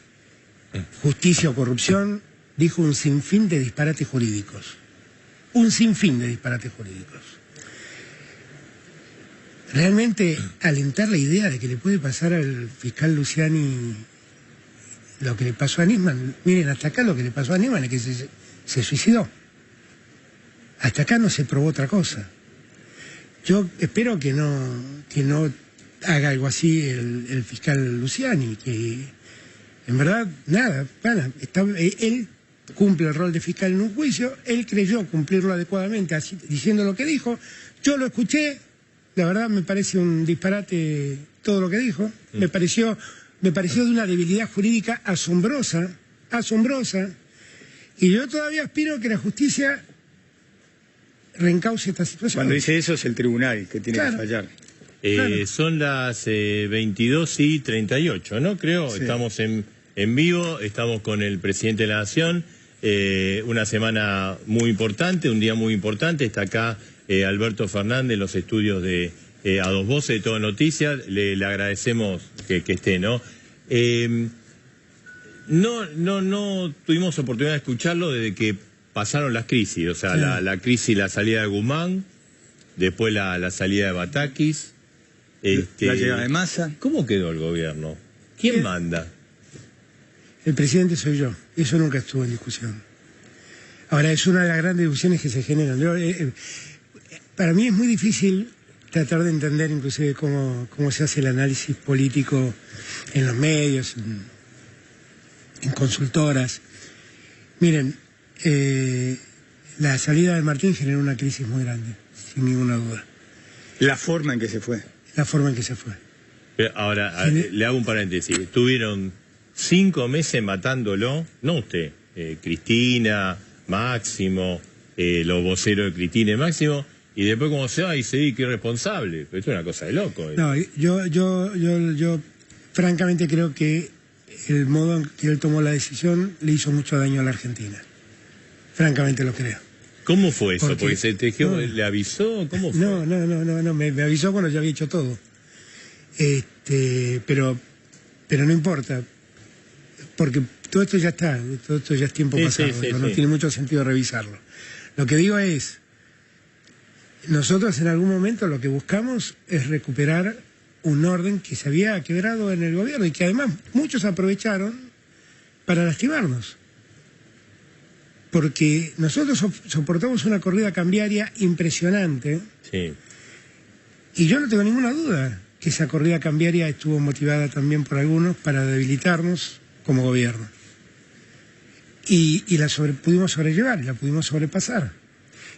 Speaker 2: justicia o corrupción, dijo un sinfín de disparates jurídicos. Un sinfín de disparates jurídicos. Realmente alentar la idea de que le puede pasar al fiscal Luciani lo que le pasó a Nisman. Miren, hasta acá lo que le pasó a Nisman es que se suicidó. Hasta acá no se probó otra cosa. Yo espero que no haga algo así el fiscal Luciani, que en verdad, nada, él cumple el rol de fiscal en un juicio, él creyó cumplirlo adecuadamente, así, diciendo lo que dijo, yo lo escuché, la verdad me parece un disparate todo lo que dijo, me pareció de una debilidad jurídica asombrosa, y yo todavía aspiro que la justicia reencauce esta situación.
Speaker 3: Cuando dice eso es el tribunal que tiene que fallar.
Speaker 2: Claro.
Speaker 1: Son las 22:38, ¿no? Creo,
Speaker 2: Sí.
Speaker 1: Estamos en vivo, estamos con el presidente de la Nación, una semana muy importante, un día muy importante, está acá Alberto Fernández, los estudios de A Dos Voces de Todo Noticias, le agradecemos que esté, ¿no? No tuvimos oportunidad de escucharlo desde que pasaron las crisis, o sea,
Speaker 2: Sí.
Speaker 1: la crisis, la salida de Guzmán, después la salida de Batakis.
Speaker 3: La llegada de Massa.
Speaker 1: ¿Cómo quedó el gobierno? ¿Quién manda?
Speaker 2: El presidente soy yo, eso nunca estuvo en discusión. Ahora, es una de las grandes discusiones que se generan. Para mí es muy difícil tratar de entender inclusive cómo se hace el análisis político en los medios, en consultoras. Miren, la salida de Martín generó una crisis muy grande, sin ninguna duda.
Speaker 3: La forma en que se fue.
Speaker 2: La forma en que se fue.
Speaker 1: Ahora, le hago un paréntesis. Estuvieron 5 meses matándolo, no usted, Cristina, Máximo, los voceros de Cristina y Máximo, y después como se va y se dice que es responsable. Pero esto es una cosa de loco.
Speaker 2: No, yo francamente creo que el modo en que él tomó la decisión le hizo mucho daño a la Argentina. Francamente lo creo.
Speaker 1: ¿Cómo fue eso? Porque se tejió,
Speaker 2: no,
Speaker 1: ¿le avisó? ¿Cómo fue?
Speaker 2: No, me avisó cuando ya había hecho todo. Pero no importa, porque todo esto ya está, todo esto ya es tiempo pasado, no tiene mucho sentido revisarlo. Lo que digo es, nosotros en algún momento lo que buscamos es recuperar un orden que se había quebrado en el gobierno y que además muchos aprovecharon para lastimarnos. Porque nosotros soportamos una corrida cambiaria impresionante.
Speaker 1: Sí.
Speaker 2: Y yo no tengo ninguna duda que esa corrida cambiaria estuvo motivada también por algunos para debilitarnos como gobierno. Y pudimos sobrellevar, la pudimos sobrepasar.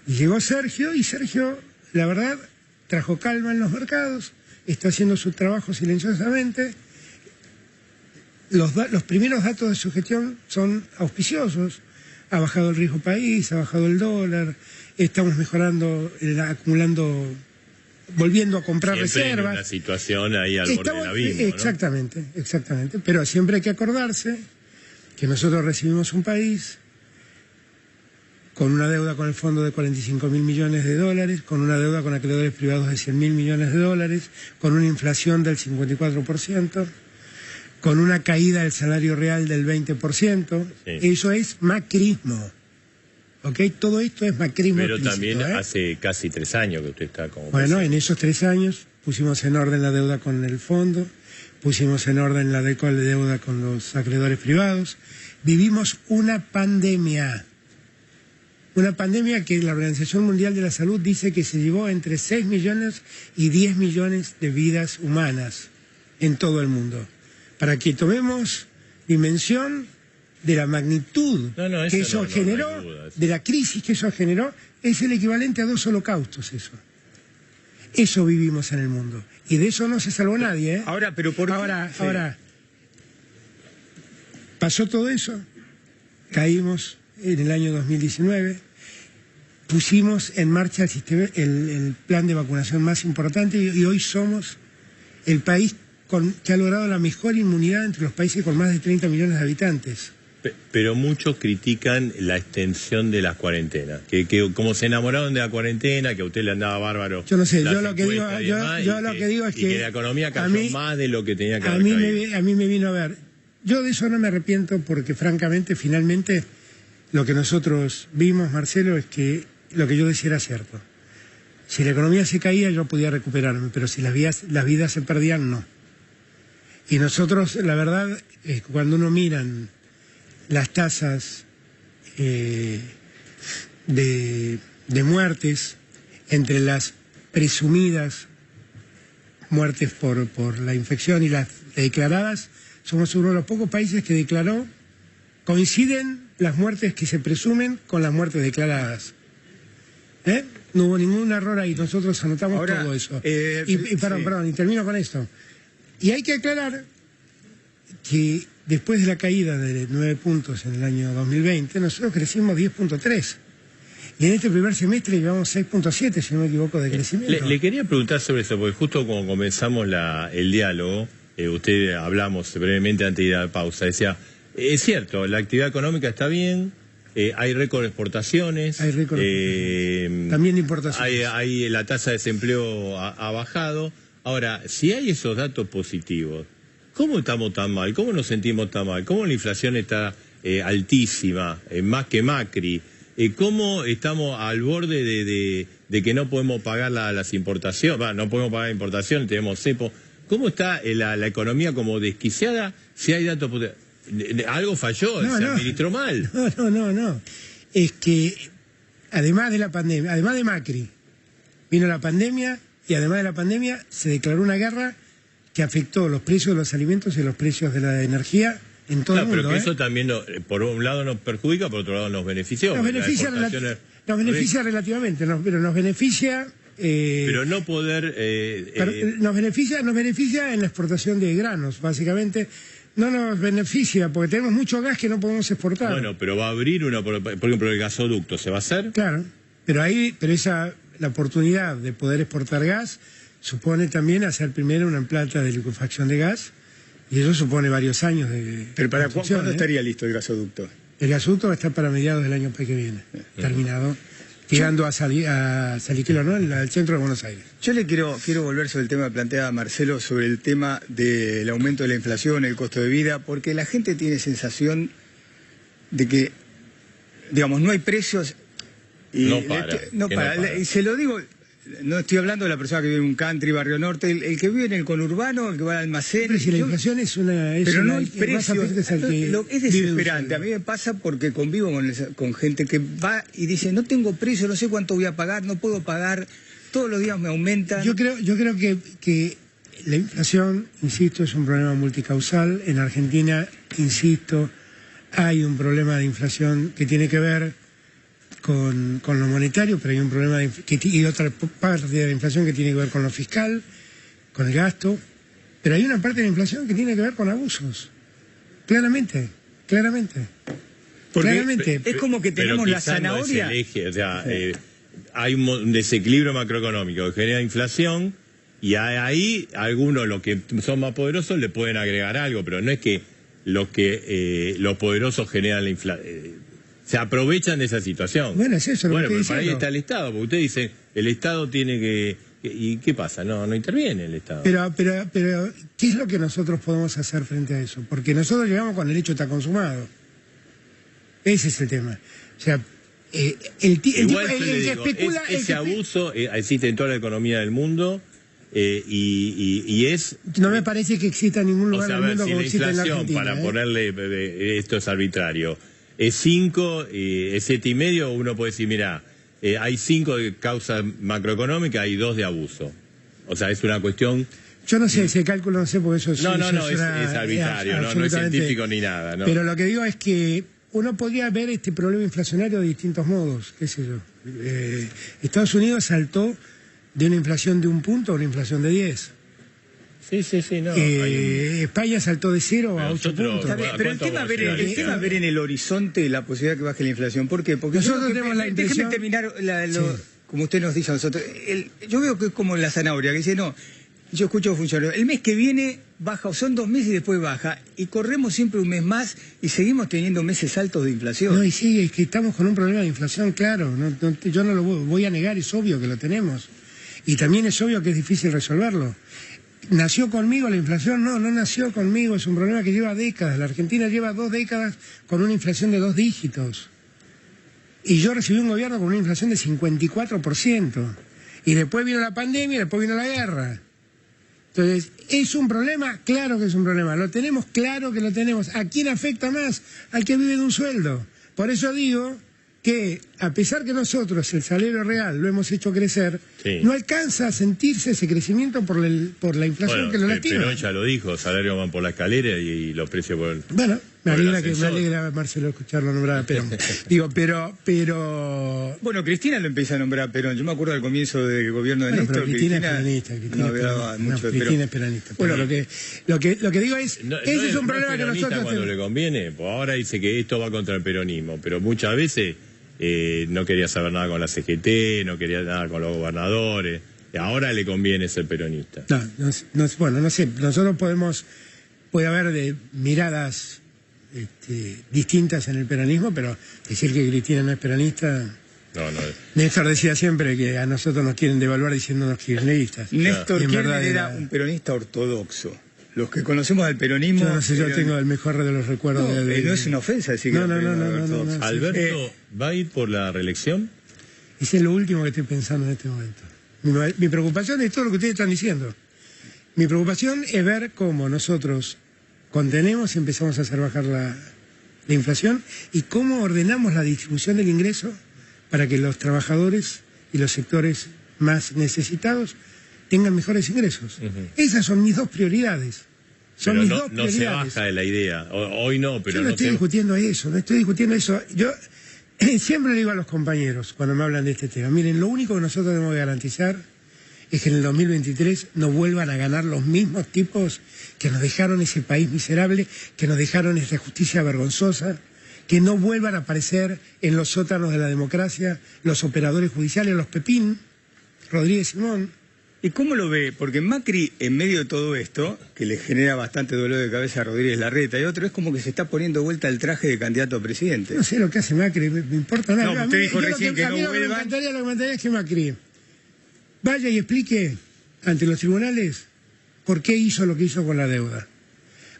Speaker 2: Y llegó Sergio, y Sergio, la verdad, trajo calma en los mercados, está haciendo su trabajo silenciosamente. Los primeros datos de su gestión son auspiciosos. Ha bajado el riesgo país, ha bajado el dólar, estamos mejorando, acumulando, volviendo a comprar
Speaker 1: siempre
Speaker 2: reservas.
Speaker 1: En una situación ahí al borde del abismo, ¿no?
Speaker 2: Exactamente. Pero siempre hay que acordarse que nosotros recibimos un país con una deuda con el fondo de 45.000 millones de dólares, con una deuda con acreedores privados de 100.000 millones de dólares, con una inflación del 54%. Con una caída del salario real del 20%, sí. Eso es macrismo, ¿ok? Todo esto es macrismo.
Speaker 1: Pero
Speaker 2: explícito,
Speaker 1: también hace casi 3 años que usted está como
Speaker 2: Bueno,
Speaker 1: presidente.
Speaker 2: en esos 3 años pusimos en orden la deuda con el fondo, pusimos en orden la deuda con los acreedores privados, vivimos una pandemia que la Organización Mundial de la Salud dice que se llevó entre 6 millones y 10 millones de vidas humanas en todo el mundo. Para que tomemos dimensión de la magnitud que eso generó, no duda, de la crisis que eso generó, es el equivalente a 2 holocaustos eso. Eso vivimos en el mundo. Y de eso no se salvó nadie, ¿eh?
Speaker 3: Ahora, pero ¿por qué?
Speaker 2: Ahora, pasó todo eso, caímos en el año 2019, pusimos en marcha el plan de vacunación más importante y hoy somos el país que ha logrado la mejor inmunidad entre los países con más de 30 millones de habitantes.
Speaker 1: Pero muchos critican la extensión de las cuarentenas, que como se enamoraron de la cuarentena, que a usted le andaba bárbaro.
Speaker 2: Yo no sé, yo lo que digo es que
Speaker 1: la economía cayó más de lo que tenía que haber caído.
Speaker 2: A mí me vino a ver. Yo de eso no me arrepiento porque francamente, finalmente, lo que nosotros vimos, Marcelo, es que lo que yo decía era cierto. Si la economía se caía, yo podía recuperarme, pero si las vidas se perdían, no. Y nosotros, la verdad, cuando uno mira las tasas de muertes entre las presumidas muertes por la infección y las declaradas, somos uno de los pocos países que declaró, coinciden las muertes que se presumen con las muertes declaradas. No hubo ningún error ahí, nosotros anotamos todo eso. Perdón, y termino con esto. Y hay que aclarar que después de la caída de 9 puntos en el año 2020, nosotros crecimos 10.3. Y en este primer semestre llevamos 6.7, si no me equivoco, de crecimiento.
Speaker 1: Le quería preguntar sobre eso, porque justo cuando comenzamos el diálogo, usted hablamos brevemente antes de ir a la pausa, decía, es cierto, la actividad económica está bien, hay récord de exportaciones.
Speaker 2: Hay récord también de importaciones.
Speaker 1: La tasa de desempleo ha bajado. Ahora, si hay esos datos positivos, ¿cómo estamos tan mal? ¿Cómo nos sentimos tan mal? ¿Cómo la inflación está altísima, más que Macri? ¿Cómo estamos al borde de que no podemos pagar las importaciones? No podemos pagar importaciones, tenemos cepo. ¿Cómo está la economía como desquiciada si hay datos positivos? Algo falló, se administró mal.
Speaker 2: No. Es que además de la pandemia, además de Macri, vino la pandemia y además de la pandemia se declaró una guerra que afectó los precios de los alimentos y los precios de la energía en todo el mundo.
Speaker 1: Pero que eso también, por un lado nos perjudica, por otro lado nos benefició.
Speaker 2: Nos beneficia relativamente, pero nos beneficia...
Speaker 1: pero no poder...
Speaker 2: nos beneficia en la exportación de granos, básicamente. No nos beneficia porque tenemos mucho gas que no podemos exportar.
Speaker 1: Bueno, pero va a abrir por ejemplo, el gasoducto, ¿se va a hacer?
Speaker 2: Claro, pero la oportunidad de poder exportar gas supone también hacer primero una planta de licuefacción de gas y eso supone varios años de...
Speaker 3: ¿Pero para cuándo estaría listo el gasoducto?
Speaker 2: El gasoducto va a estar para mediados del año que viene, terminado, llegando a Saliquelo, ¿no? Al centro de Buenos Aires.
Speaker 3: Yo le quiero volver sobre el tema que planteaba Marcelo, sobre el tema del aumento de la inflación, el costo de vida, porque la gente tiene sensación de que, digamos, no hay precios... Y
Speaker 1: no para.
Speaker 3: Y se lo digo, no estoy hablando de la persona que vive en un country, barrio norte, el que vive en el conurbano, el que va al almacén...
Speaker 2: Pero si la inflación es una...
Speaker 3: pero no hay precios, es desesperante. A mí me pasa porque convivo con gente que va y dice, no tengo precio, no sé cuánto voy a pagar, no puedo pagar, todos los días me aumentan.
Speaker 2: Yo creo que la inflación, insisto, es un problema multicausal. En Argentina, insisto, hay un problema de inflación que tiene que ver con lo monetario, pero hay un problema y otra parte de la inflación que tiene que ver con lo fiscal, con el gasto, pero hay una parte de la inflación que tiene que ver con abusos. Claramente.
Speaker 3: Porque es como que tenemos la zanahoria.
Speaker 1: No es el eje, hay un desequilibrio macroeconómico que genera inflación y ahí algunos, los que son más poderosos, le pueden agregar algo, pero no es que los poderosos generan la inflación. Se aprovechan de esa situación.
Speaker 2: Bueno, es eso lo que
Speaker 1: pero
Speaker 2: estoy
Speaker 1: para ahí
Speaker 2: diciendo.
Speaker 1: está el Estado, porque usted dice, el Estado tiene que... ¿Y qué pasa? No interviene el Estado.
Speaker 2: Pero, ¿qué es lo que nosotros podemos hacer frente a eso? Porque nosotros llegamos con el hecho está consumado. Ese es el tema. O sea,
Speaker 1: ese abuso existe en toda la economía del mundo y es...
Speaker 2: No me parece que exista en ningún lugar del mundo como existe en la Argentina.
Speaker 1: Para ponerle, esto es arbitrario, es 5, es 7,5, uno puede decir, mira, hay 5 de causa macroeconómica, hay 2 de abuso. O sea, es una cuestión...
Speaker 2: Yo no sé, ese cálculo no sé porque eso
Speaker 1: es arbitrario, no es científico ni nada. ¿No?
Speaker 2: Pero lo que digo es que uno podría ver este problema inflacionario de distintos modos, qué sé yo. Estados Unidos saltó de una inflación de 1 punto a una inflación de 10.
Speaker 1: Sí, no.
Speaker 2: España saltó de 0 a 8 puntos.
Speaker 3: Pero el tema es ver en el horizonte la posibilidad de que baje la inflación. ¿Por qué? Porque
Speaker 2: nosotros tenemos la impresión...
Speaker 3: Déjeme terminar, como usted nos dice a nosotros. Yo veo que es como la zanahoria, que dice, no, Yo escucho funcionarios, el mes que viene baja, o son 2 meses y después baja, y corremos siempre un mes más y seguimos teniendo meses altos de inflación.
Speaker 2: No, y sí, es que estamos con un problema de inflación, claro, yo no lo voy a negar, es obvio que lo tenemos. Y también es obvio que es difícil resolverlo. ¿Nació conmigo la inflación? No, no nació conmigo, es un problema que lleva décadas. La Argentina lleva 2 décadas con una inflación de 2 dígitos. Y yo recibí un gobierno con una inflación de 54%. Y después vino la pandemia y después vino la guerra. Entonces, ¿es un problema? Claro que es un problema. Lo tenemos, claro que lo tenemos. ¿A quién afecta más? Al que vive de un sueldo. Por eso digo que, a pesar que nosotros el salario real lo hemos hecho crecer,
Speaker 1: sí,
Speaker 2: no alcanza a sentirse ese crecimiento por la inflación que lo lastima.
Speaker 1: Perón ya lo dijo, salarios van por la escalera y los precios por el...
Speaker 2: Bueno, me alegra, Marcelo, escucharlo nombrar a Perón. Digo, pero...
Speaker 3: Bueno, Cristina lo empieza a nombrar a Perón. Yo me acuerdo del comienzo del gobierno de Néstor.
Speaker 2: Pero Cristina es peronista. Cristina es peronista. Bueno, lo que digo es, ese es un problema que nosotros
Speaker 1: cuando le conviene, pues ahora dice que esto va contra el peronismo, pero muchas veces no quería saber nada con la CGT, no quería nada con los gobernadores. Ahora le conviene ser peronista.
Speaker 2: Bueno, no sé, nosotros puede haber miradas distintas en el peronismo, pero decir que Cristina no es peronista...
Speaker 1: No.
Speaker 2: Néstor decía siempre que a nosotros nos quieren devaluar diciéndonos kirchneristas.
Speaker 3: Néstor Kirchner era un peronista ortodoxo. Los que conocemos al peronismo...
Speaker 2: Yo no sé, yo tengo el mejor de los recuerdos.
Speaker 3: No es una ofensa decir que
Speaker 2: no.
Speaker 1: ¿Alberto va a ir por la reelección?
Speaker 2: Ese es lo último que estoy pensando en este momento. Mi preocupación es todo lo que ustedes están diciendo. Mi preocupación es ver cómo nosotros contenemos y empezamos a hacer bajar la inflación y cómo ordenamos la distribución del ingreso para que los trabajadores y los sectores más necesitados tengan mejores ingresos. Esas son mis 2 prioridades. Son mis 2 prioridades.
Speaker 1: No se baja de la idea. Hoy no, pero
Speaker 2: yo no estoy discutiendo eso. Yo siempre le digo a los compañeros cuando me hablan de este tema, miren, lo único que nosotros debemos garantizar es que en el 2023 no vuelvan a ganar los mismos tipos que nos dejaron ese país miserable, que nos dejaron esta justicia vergonzosa, que no vuelvan a aparecer en los sótanos de la democracia los operadores judiciales, los Pepín, Rodríguez Simón.
Speaker 3: ¿Y cómo lo ve? Porque Macri, en medio de todo esto, que le genera bastante dolor de cabeza a Rodríguez Larreta y otro, es como que se está poniendo vuelta el traje de candidato a presidente.
Speaker 2: No sé lo que hace Macri, me importa nada.
Speaker 3: No, usted dijo recién que no vuelvan.
Speaker 2: Lo que me encantaría es que Macri vaya y explique ante los tribunales por qué hizo lo que hizo con la deuda.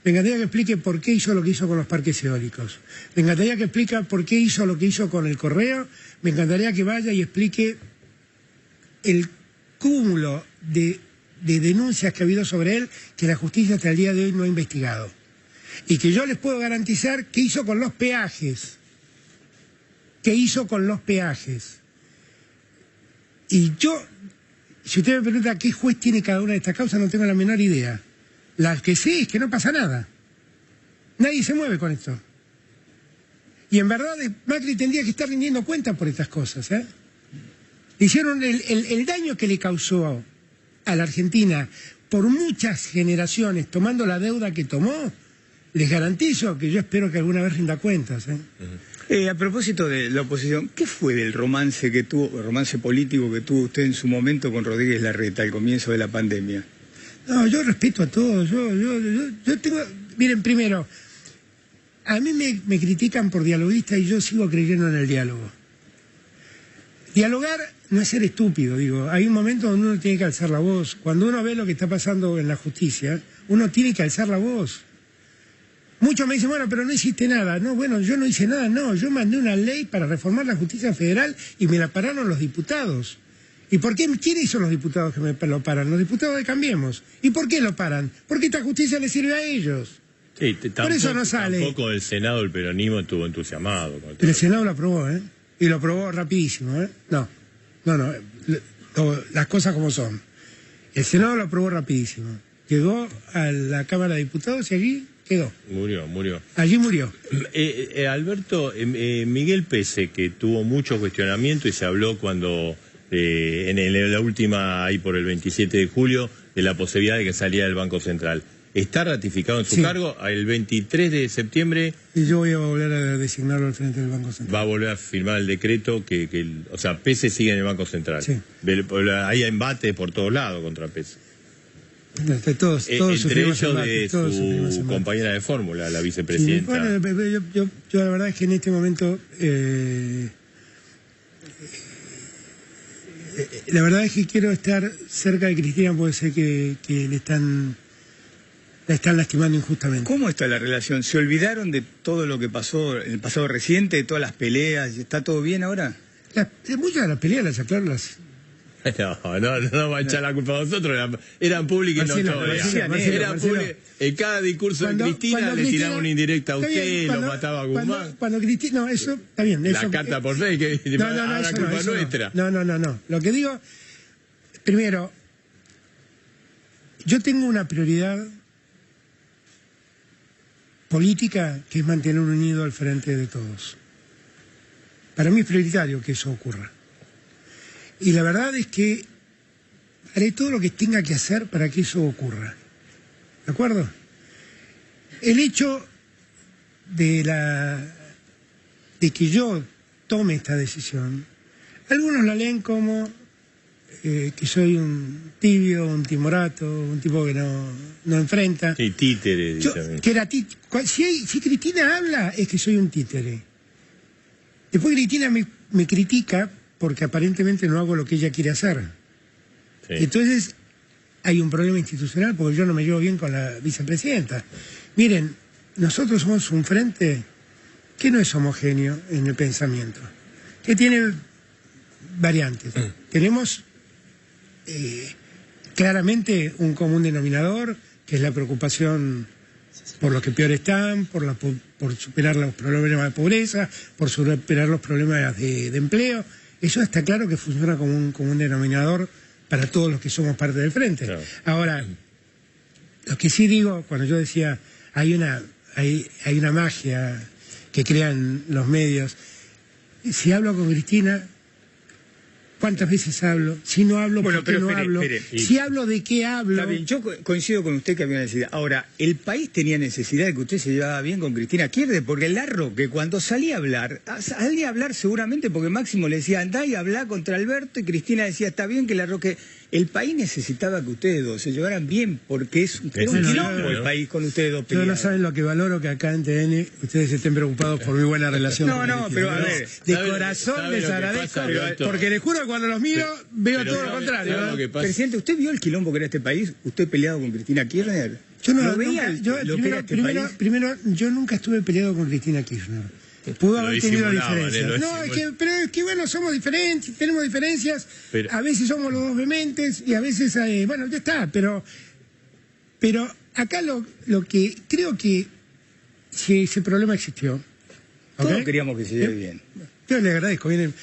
Speaker 2: Me encantaría que explique por qué hizo lo que hizo con los parques eólicos. Me encantaría que explique por qué hizo lo que hizo con el correo. Me encantaría que vaya y explique el cúmulo de denuncias que ha habido sobre él que la justicia hasta el día de hoy no ha investigado. Y que yo les puedo garantizar qué hizo con los peajes. Y yo, si usted me pregunta qué juez tiene cada una de estas causas, no tengo la menor idea. La que sé es que no pasa nada. Nadie se mueve con esto. Y en verdad Macri tendría que estar rindiendo cuentas por estas cosas. Hicieron el daño que le causó a la Argentina por muchas generaciones tomando la deuda que tomó. Les garantizo que yo espero que alguna vez rinda cuentas.
Speaker 3: A propósito de la oposición, ¿qué fue del romance político que tuvo usted en su momento con Rodríguez Larreta al comienzo de la pandemia?
Speaker 2: No, yo respeto a todos. Yo tengo... Miren, primero, a mí me critican por dialoguista y yo sigo creyendo en el diálogo. Dialogar no es ser estúpido, digo. Hay un momento donde uno tiene que alzar la voz. Cuando uno ve lo que está pasando en la justicia, uno tiene que alzar la voz. Muchos me dicen, bueno, pero no hiciste nada. No, bueno, yo no hice nada, no. Yo mandé una ley para reformar la justicia federal y me la pararon los diputados. ¿Y por qué? ¿Quiénes son los diputados que me lo paran? Los diputados de Cambiemos. ¿Y por qué lo paran? Porque esta justicia les sirve a ellos.
Speaker 1: Sí,
Speaker 2: por eso no sale.
Speaker 1: Tampoco el Senado, el peronismo estuvo entusiasmado.
Speaker 2: El Senado lo aprobó, ¿eh? Y lo aprobó rapidísimo, ¿eh? No. Las cosas como son. El Senado lo aprobó rapidísimo. Llegó a la Cámara de Diputados y allí quedó.
Speaker 1: Murió.
Speaker 2: Allí murió.
Speaker 1: Alberto, Miguel Pese, que tuvo mucho cuestionamiento y se habló cuando, en la última, ahí por el 27 de julio, de la posibilidad de que saliera del Banco Central. ¿Está ratificado en su cargo? El 23 de septiembre...
Speaker 2: Y yo voy a volver a designarlo al frente del Banco Central.
Speaker 1: Va a volver a firmar el decreto o sea, Pese sigue en el Banco Central.
Speaker 2: Sí.
Speaker 1: Hay embate por todos lados contra Pese.
Speaker 2: Todos
Speaker 1: entre
Speaker 2: sufrimos
Speaker 1: ellos
Speaker 2: embates,
Speaker 1: de
Speaker 2: todos sufrimos
Speaker 1: su
Speaker 2: embates.
Speaker 1: compañera de fórmula, la vicepresidenta.
Speaker 2: Sí, bueno, yo la verdad es que en este momento la verdad es que quiero estar cerca de Cristina porque sé que la están lastimando injustamente.
Speaker 3: ¿Cómo está la relación? ¿Se olvidaron de todo lo que pasó en el pasado reciente, de todas las peleas? ¿Está todo bien ahora?
Speaker 2: Muchas de las peleas las aclaro las...
Speaker 1: No va a echar la culpa a nosotros, eran públicas y
Speaker 2: Marcelo,
Speaker 1: notorias.
Speaker 2: Marcelo.
Speaker 1: En cada discurso de Cristina le tiraba una indirecta a usted, lo mataba a Guzmán.
Speaker 2: Cuando Cristina... No, eso está bien.
Speaker 1: La carta por ley, que ahora culpa nuestra.
Speaker 2: No. Lo que digo, primero, yo tengo una prioridad política que es mantener unido al frente de todos. Para mí es prioritario que eso ocurra. Y la verdad es que haré todo lo que tenga que hacer para que eso ocurra. ¿De acuerdo? El hecho de que yo tome esta decisión, algunos la leen como que soy un tibio, un timorato, un tipo que no enfrenta.
Speaker 1: Sí, títere.
Speaker 2: Si Cristina habla, es que soy un títere. Después Cristina me critica porque aparentemente no hago lo que ella quiere hacer.
Speaker 1: Sí.
Speaker 2: Entonces hay un problema institucional porque yo no me llevo bien con la vicepresidenta. Miren, nosotros somos un frente que no es homogéneo en el pensamiento, que tiene variantes. Tenemos claramente un común denominador, que es la preocupación por los que peor están, por superar los problemas de pobreza, por superar los problemas de empleo. Eso está claro que funciona como un denominador para todos los que somos parte del frente. Claro. Ahora, lo que sí digo, cuando yo decía, hay una magia que crean los medios. Si hablo con Cristina, ¿cuántas veces hablo? Si no hablo, ¿por qué no hablo? Si hablo, ¿de qué hablo?
Speaker 3: Está bien, yo coincido con usted que había necesidad. Ahora, ¿el país tenía necesidad de que usted se llevaba bien con Cristina Kirchner? Porque el larro que cuando salía a hablar seguramente porque Máximo le decía, andá y hablá contra Alberto, y Cristina decía, está bien que el larro que... El país necesitaba que ustedes dos se llevaran bien, porque es un quilombo el país con ustedes dos peleados.
Speaker 2: No saben lo que valoro que acá en TN ustedes estén preocupados por mi buena relación.
Speaker 3: No, pero a ver,
Speaker 2: de corazón les agradezco, porque les juro que cuando los miro veo todo lo contrario.
Speaker 3: Presidente, ¿usted vio el quilombo que era este país? ¿Usted peleado con Cristina Kirchner?
Speaker 2: Yo no lo veía. Primero, yo nunca estuve peleado con Cristina Kirchner. Pudo haber tenido diferencias. Pero es que bueno, somos diferentes, tenemos diferencias, a veces somos los dos vehementes y a veces, bueno, ya está, pero acá lo que creo que si ese problema existió.
Speaker 3: Todos queríamos que se lleve bien.
Speaker 2: Yo le agradezco, miren.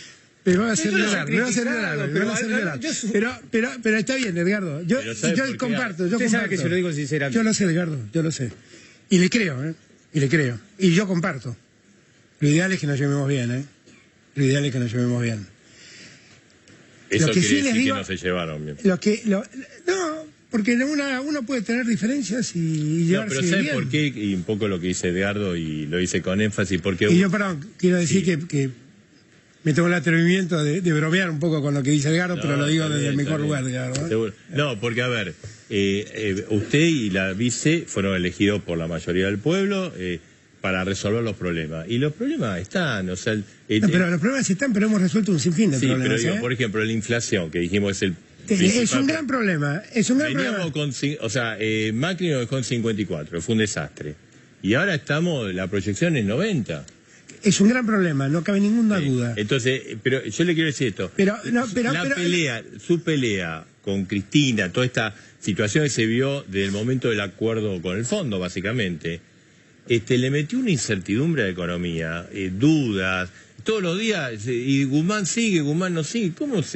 Speaker 2: Me va a hacer llorar, pero está bien, Edgardo. Yo comparto.
Speaker 3: Usted sabe que se lo digo sinceramente.
Speaker 2: Yo lo sé, Edgardo, yo lo sé. Y le creo, Y yo comparto. Lo ideal es que nos llevemos bien, Lo ideal es que nos llevemos bien.
Speaker 1: Eso quiere decir que no se llevaron bien.
Speaker 2: No, porque uno puede tener diferencias y llevarse bien.
Speaker 1: No, pero ¿sabe por qué? Y un poco lo que dice Edgardo, y lo dice con énfasis, porque...
Speaker 2: Y yo, perdón, quiero decir que me tomo el atrevimiento de bromear un poco con lo que dice Edgardo, pero lo digo desde el mejor lugar, Edgardo.
Speaker 1: No, porque a ver, usted y la vice fueron elegidos por la mayoría del pueblo para resolver los problemas. Y los problemas están, o sea...
Speaker 2: pero los problemas están, pero hemos resuelto un sinfín de problemas.
Speaker 1: Sí, pero digo, por ejemplo, la inflación, que dijimos es el...
Speaker 2: Es un gran problema,
Speaker 1: Macri nos dejó en 54, fue un desastre. Y ahora la proyección es 90.
Speaker 2: Es un gran problema, no cabe ninguna duda.
Speaker 1: Entonces, pero yo le quiero decir esto. Su pelea con Cristina, toda esta situación que se vio desde el momento del acuerdo con el fondo, básicamente, le metió una incertidumbre a la economía, dudas, todos los días, y Guzmán sigue, Guzmán no sigue.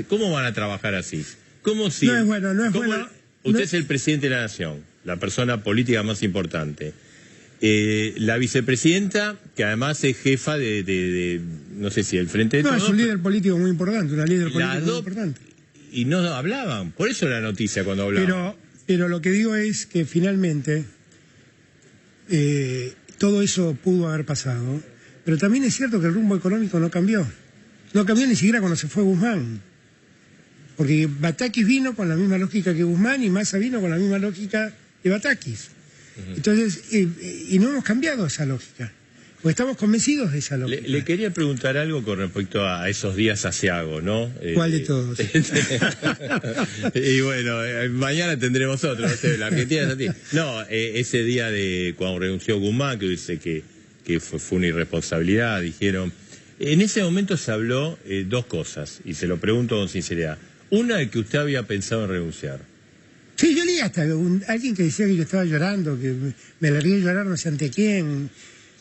Speaker 1: ¿Cómo van a trabajar así? ¿Cómo sigue?
Speaker 2: No es bueno.
Speaker 1: Usted es el presidente de la Nación, la persona política más importante. La vicepresidenta, que además es jefa de no sé si el Frente de Todos.
Speaker 2: No, es un líder político muy importante, una líder política muy importante.
Speaker 1: Y no hablaban, por eso la noticia cuando hablaban.
Speaker 2: Pero lo que digo es que finalmente todo eso pudo haber pasado, pero también es cierto que el rumbo económico no cambió. No cambió ni siquiera cuando se fue Guzmán. Porque Batakis vino con la misma lógica que Guzmán y Massa vino con la misma lógica de Batakis. Entonces, y no hemos cambiado esa lógica. Porque estamos convencidos de esa lógica.
Speaker 1: Le quería preguntar algo con respecto a esos días asiagos, ¿no?
Speaker 2: ¿Cuál de todos?
Speaker 1: Y bueno, mañana tendremos otro, no sé, la Argentina es así. No, ese día de cuando renunció Guzmán, que dice que fue una irresponsabilidad, dijeron. En ese momento se habló dos cosas, y se lo pregunto con sinceridad. Una, de que usted había pensado en renunciar.
Speaker 2: Sí, yo leí hasta alguien que decía que yo estaba llorando, que me largué a llorar no sé ante quién.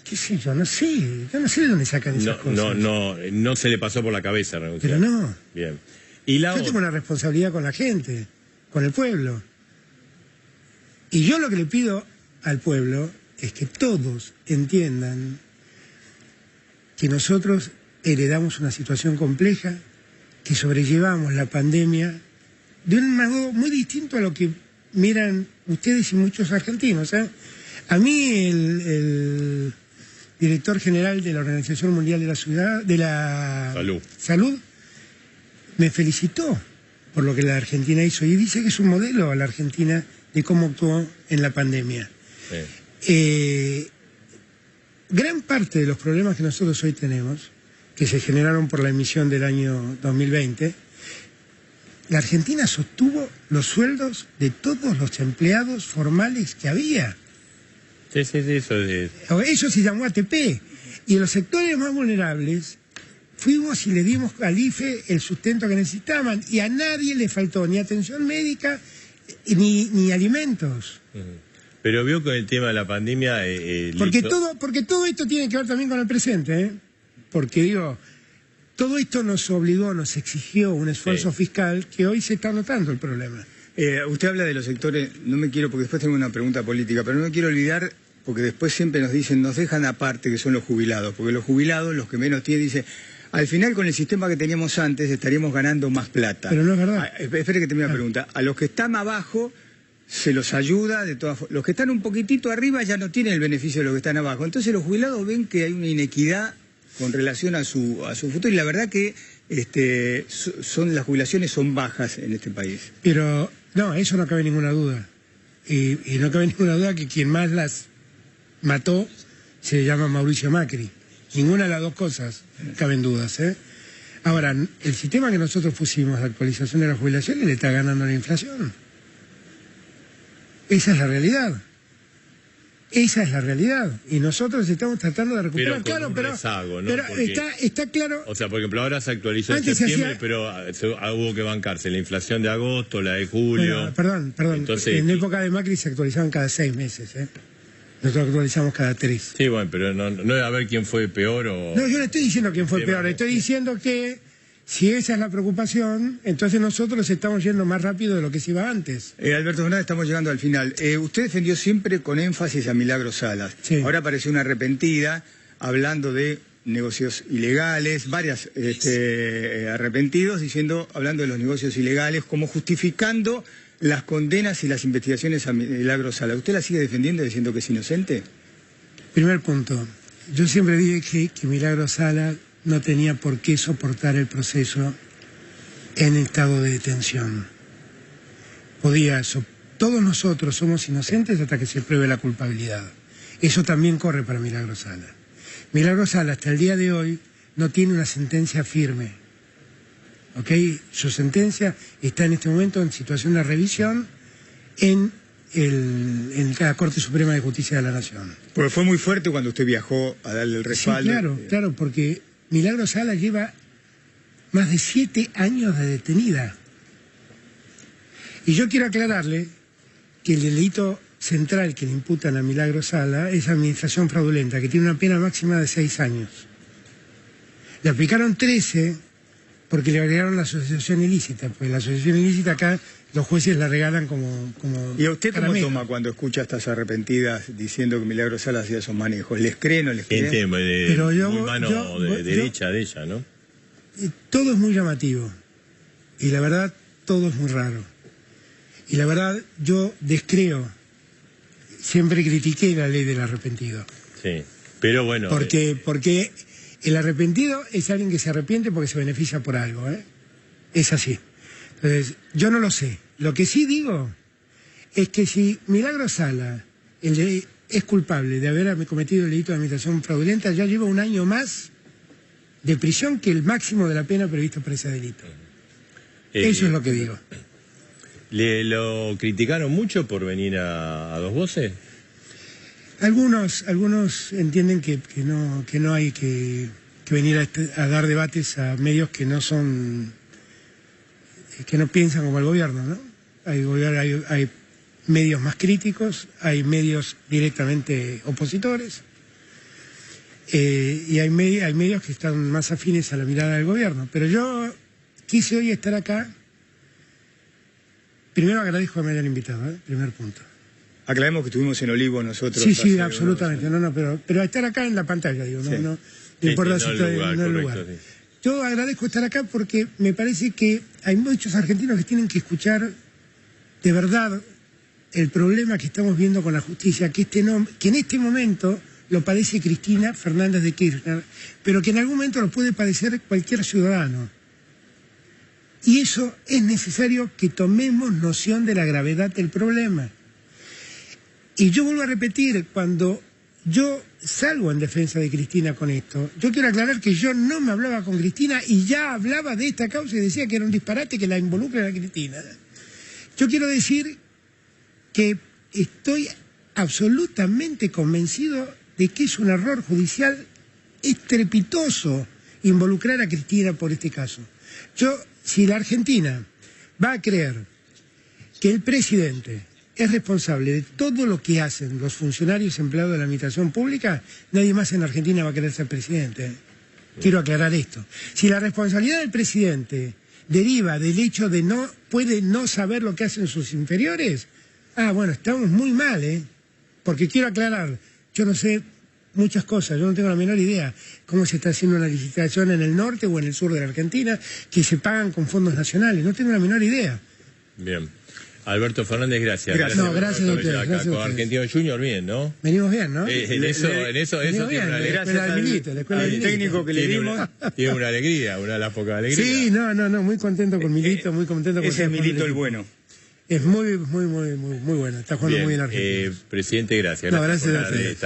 Speaker 2: ¿Qué sé yo? No sé. Yo no sé de dónde sacan esas cosas.
Speaker 1: No se le pasó por la cabeza renunciar.
Speaker 2: Pero no.
Speaker 1: Bien. Y
Speaker 2: yo tengo una responsabilidad con la gente, con el pueblo. Y yo lo que le pido al pueblo es que todos entiendan que nosotros heredamos una situación compleja, que sobrellevamos la pandemia de un modo muy distinto a lo que miran ustedes y muchos argentinos. A mí el director general de la Organización Mundial de la Salud me felicitó por lo que la Argentina hizo y dice que es un modelo a la Argentina de cómo actuó en la pandemia. Gran parte de los problemas que nosotros hoy tenemos, que se generaron por la emisión del año 2020, la Argentina sostuvo los sueldos de todos los empleados formales que había.
Speaker 1: Sí, eso es.
Speaker 2: Eso se llamó ATP. Y en los sectores más vulnerables fuimos y le dimos al IFE el sustento que necesitaban y a nadie le faltó ni atención médica ni alimentos.
Speaker 1: Pero vio con el tema de la pandemia...
Speaker 2: porque todo esto tiene que ver también con el presente, porque digo, todo esto nos obligó, nos exigió un esfuerzo fiscal que hoy se está notando el problema.
Speaker 3: Usted habla de los sectores, no me quiero, porque después tengo una pregunta política, pero no me quiero olvidar, porque después siempre nos dicen, nos dejan aparte que son los jubilados, porque los jubilados, los que menos tienen, dicen, al final con el sistema que teníamos antes estaríamos ganando más plata.
Speaker 2: Pero no es verdad.
Speaker 3: Espere que termine la pregunta. A los que están abajo se los ayuda, de todas formas. Los que están un poquitito arriba ya no tienen el beneficio de los que están abajo. Entonces los jubilados ven que hay una inequidad con relación a su futuro, y la verdad que las jubilaciones son bajas en este país.
Speaker 2: Pero no, eso no cabe ninguna duda. Y no cabe ninguna duda que quien más las mató se llama Mauricio Macri. Ninguna de las dos cosas caben dudas. Ahora, el sistema que nosotros pusimos de actualización de las jubilaciones le está ganando la inflación. Esa es la realidad. Esa es la realidad. Y nosotros estamos tratando de recuperar.
Speaker 1: Pero con un rezago, ¿no?
Speaker 2: Pero
Speaker 1: porque,
Speaker 2: está claro.
Speaker 1: O sea, por ejemplo, ahora se actualizó en septiembre, pero hubo que bancarse la inflación de agosto, la de julio.
Speaker 2: Bueno, perdón.
Speaker 1: Entonces,
Speaker 2: en época de Macri se actualizaban cada 6 meses. Nosotros actualizamos cada 3.
Speaker 1: Sí, bueno, pero no debe haber quién fue peor o...
Speaker 2: No, yo no estoy diciendo quién fue peor. Estoy diciendo que si esa es la preocupación, entonces nosotros estamos yendo más rápido de lo que se iba antes.
Speaker 3: Alberto Fernández, estamos llegando al final. Usted defendió siempre con énfasis a Milagros Salas.
Speaker 2: Sí.
Speaker 3: Ahora apareció una arrepentida hablando de negocios ilegales, varias arrepentidos hablando de los negocios ilegales, como justificando las condenas y las investigaciones a Milagros Salas. ¿Usted la sigue defendiendo diciendo que es inocente?
Speaker 2: Primer punto. Yo siempre dije que Milagros Salas no tenía por qué soportar el proceso en estado de detención. Todos nosotros somos inocentes hasta que se pruebe la culpabilidad. Eso también corre para Milagros Salas. Milagros Salas hasta el día de hoy no tiene una sentencia firme. ¿Ok? Su sentencia está en este momento en situación de revisión en la Corte Suprema de Justicia de la Nación.
Speaker 3: Porque fue muy fuerte cuando usted viajó a darle el respaldo.
Speaker 2: Sí, claro, porque Milagros Salas lleva más de 7 años de detenida. Y yo quiero aclararle que el delito central que le imputan a Milagros Salas es administración fraudulenta, que tiene una pena máxima de 6 años. Le aplicaron 13 porque le agregaron la asociación ilícita, pues la asociación ilícita acá los jueces la regalan como
Speaker 3: ¿Y a usted cómo
Speaker 2: caramelo.
Speaker 3: toma cuando escucha a estas arrepentidas diciendo que Milagros Salas hacía esos manejos? ¿Les cree, no les cree?
Speaker 2: Pero
Speaker 1: muy mano derecha de ella, ¿no?
Speaker 2: Todo es muy llamativo. Y la verdad, todo es muy raro. Y la verdad, yo descreo. Siempre critiqué la ley del arrepentido.
Speaker 1: Sí, pero bueno...
Speaker 2: Porque el arrepentido es alguien que se arrepiente porque se beneficia por algo, Es así. Entonces, yo no lo sé. Lo que sí digo es que si Milagro Sala es culpable de haber cometido el delito de administración fraudulenta, ya lleva 1 año más de prisión que el máximo de la pena prevista por ese delito. Eso es lo que digo.
Speaker 1: ¿Lo criticaron mucho por venir a Dos Voces?
Speaker 2: Algunos entienden que no hay que venir a dar debates a medios que no piensan como el gobierno, ¿no? Hay medios más críticos, hay medios directamente opositores, y hay medios que están más afines a la mirada del gobierno. Pero yo quise hoy estar acá. Primero agradezco que me hayan invitado, primer punto.
Speaker 3: Aclaremos que estuvimos en Olivo nosotros.
Speaker 2: Sí, absolutamente. Pero estar acá en la pantalla, digo, sí. no importa si estoy en el lugar. Sí. Yo agradezco estar acá porque me parece que hay muchos argentinos que tienen que escuchar de verdad el problema que estamos viendo con la justicia, que en este momento lo padece Cristina Fernández de Kirchner, pero que en algún momento lo puede padecer cualquier ciudadano. Y eso es necesario que tomemos noción de la gravedad del problema. Y yo vuelvo a repetir, cuando yo salgo en defensa de Cristina con esto, yo quiero aclarar que yo no me hablaba con Cristina y ya hablaba de esta causa y decía que era un disparate que la involucre a Cristina. Yo quiero decir que estoy absolutamente convencido de que es un error judicial estrepitoso involucrar a Cristina por este caso. Si la Argentina va a creer que el presidente es responsable de todo lo que hacen los funcionarios empleados de la administración pública, nadie más en Argentina va a querer ser presidente. Quiero aclarar esto. Si la responsabilidad del presidente deriva del hecho de puede no saber lo que hacen sus inferiores, bueno, estamos muy mal, porque quiero aclarar, yo no sé muchas cosas, yo no tengo la menor idea cómo se está haciendo una licitación en el norte o en el sur de la Argentina que se pagan con fondos nacionales, no tengo la menor idea.
Speaker 1: Bien. Alberto Fernández, gracias.
Speaker 2: Gracias a ustedes.
Speaker 1: Con Argentino Junior, bien, ¿no?
Speaker 2: Venimos bien, ¿no?
Speaker 1: En eso tiene una alegría.
Speaker 3: Gracias al técnico que le dimos.
Speaker 1: Tiene una alegría, una de las pocas alegrías.
Speaker 2: Sí, muy contento con Milito, muy contento con
Speaker 3: ese es Milito el bueno.
Speaker 2: Es muy bueno, está jugando bien, muy bien Argentina.
Speaker 1: Presidente, gracias.
Speaker 2: Gracias a ustedes.